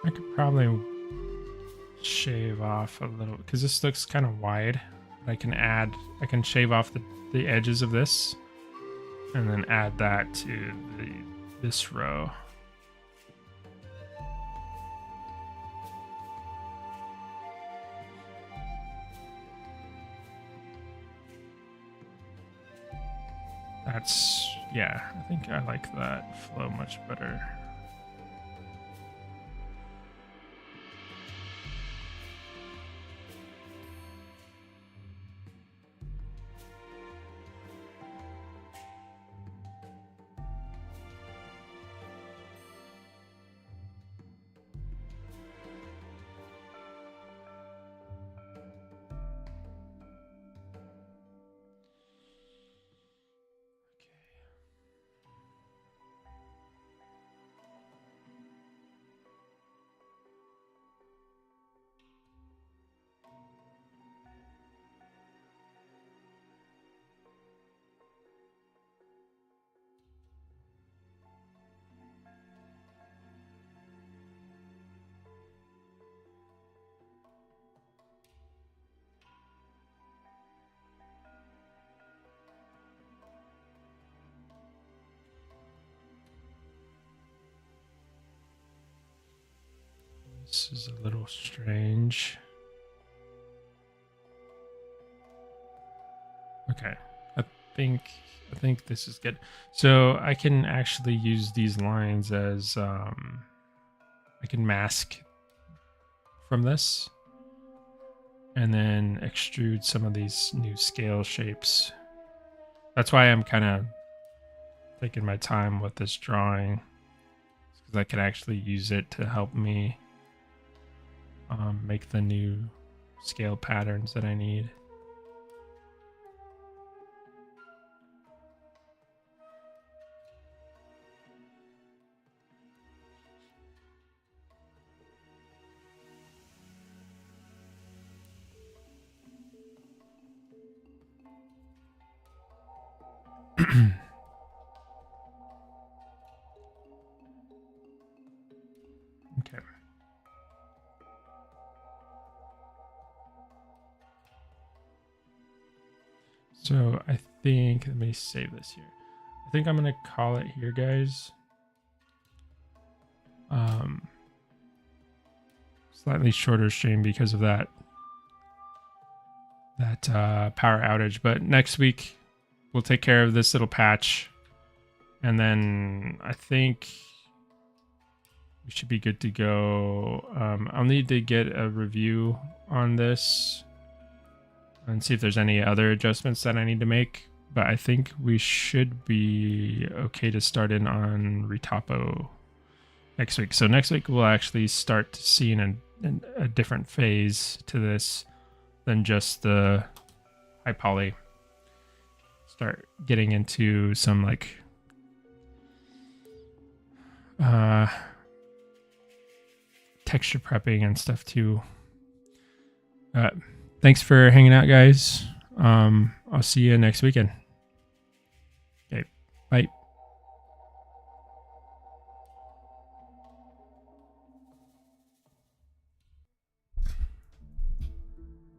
I could probably shave off a little because this looks kind of wide. I can shave off the edges of this and then add that to this row. Yeah, I think I like that flow much better. This is a little strange. Okay, I think this is good. So I can actually use these lines as I can mask from this and then extrude some of these new scale shapes. That's why I'm kind of taking my time with this drawing, because I can actually use it to help me make the new scale patterns that I need. Okay. So I think, let me save this here. I think I'm going to call it here, guys. Slightly shorter stream because of that power outage. But next week, we'll take care of this little patch. And then I think we should be good to go. I'll need to get a review on this and see if there's any other adjustments that I need to make. But I think we should be okay to start in on Retopo next week. So next week we'll actually start seeing a different phase to this than just the high poly. Start getting into some like texture prepping and stuff too. Thanks for hanging out, guys. I'll see you next weekend. Okay, bye.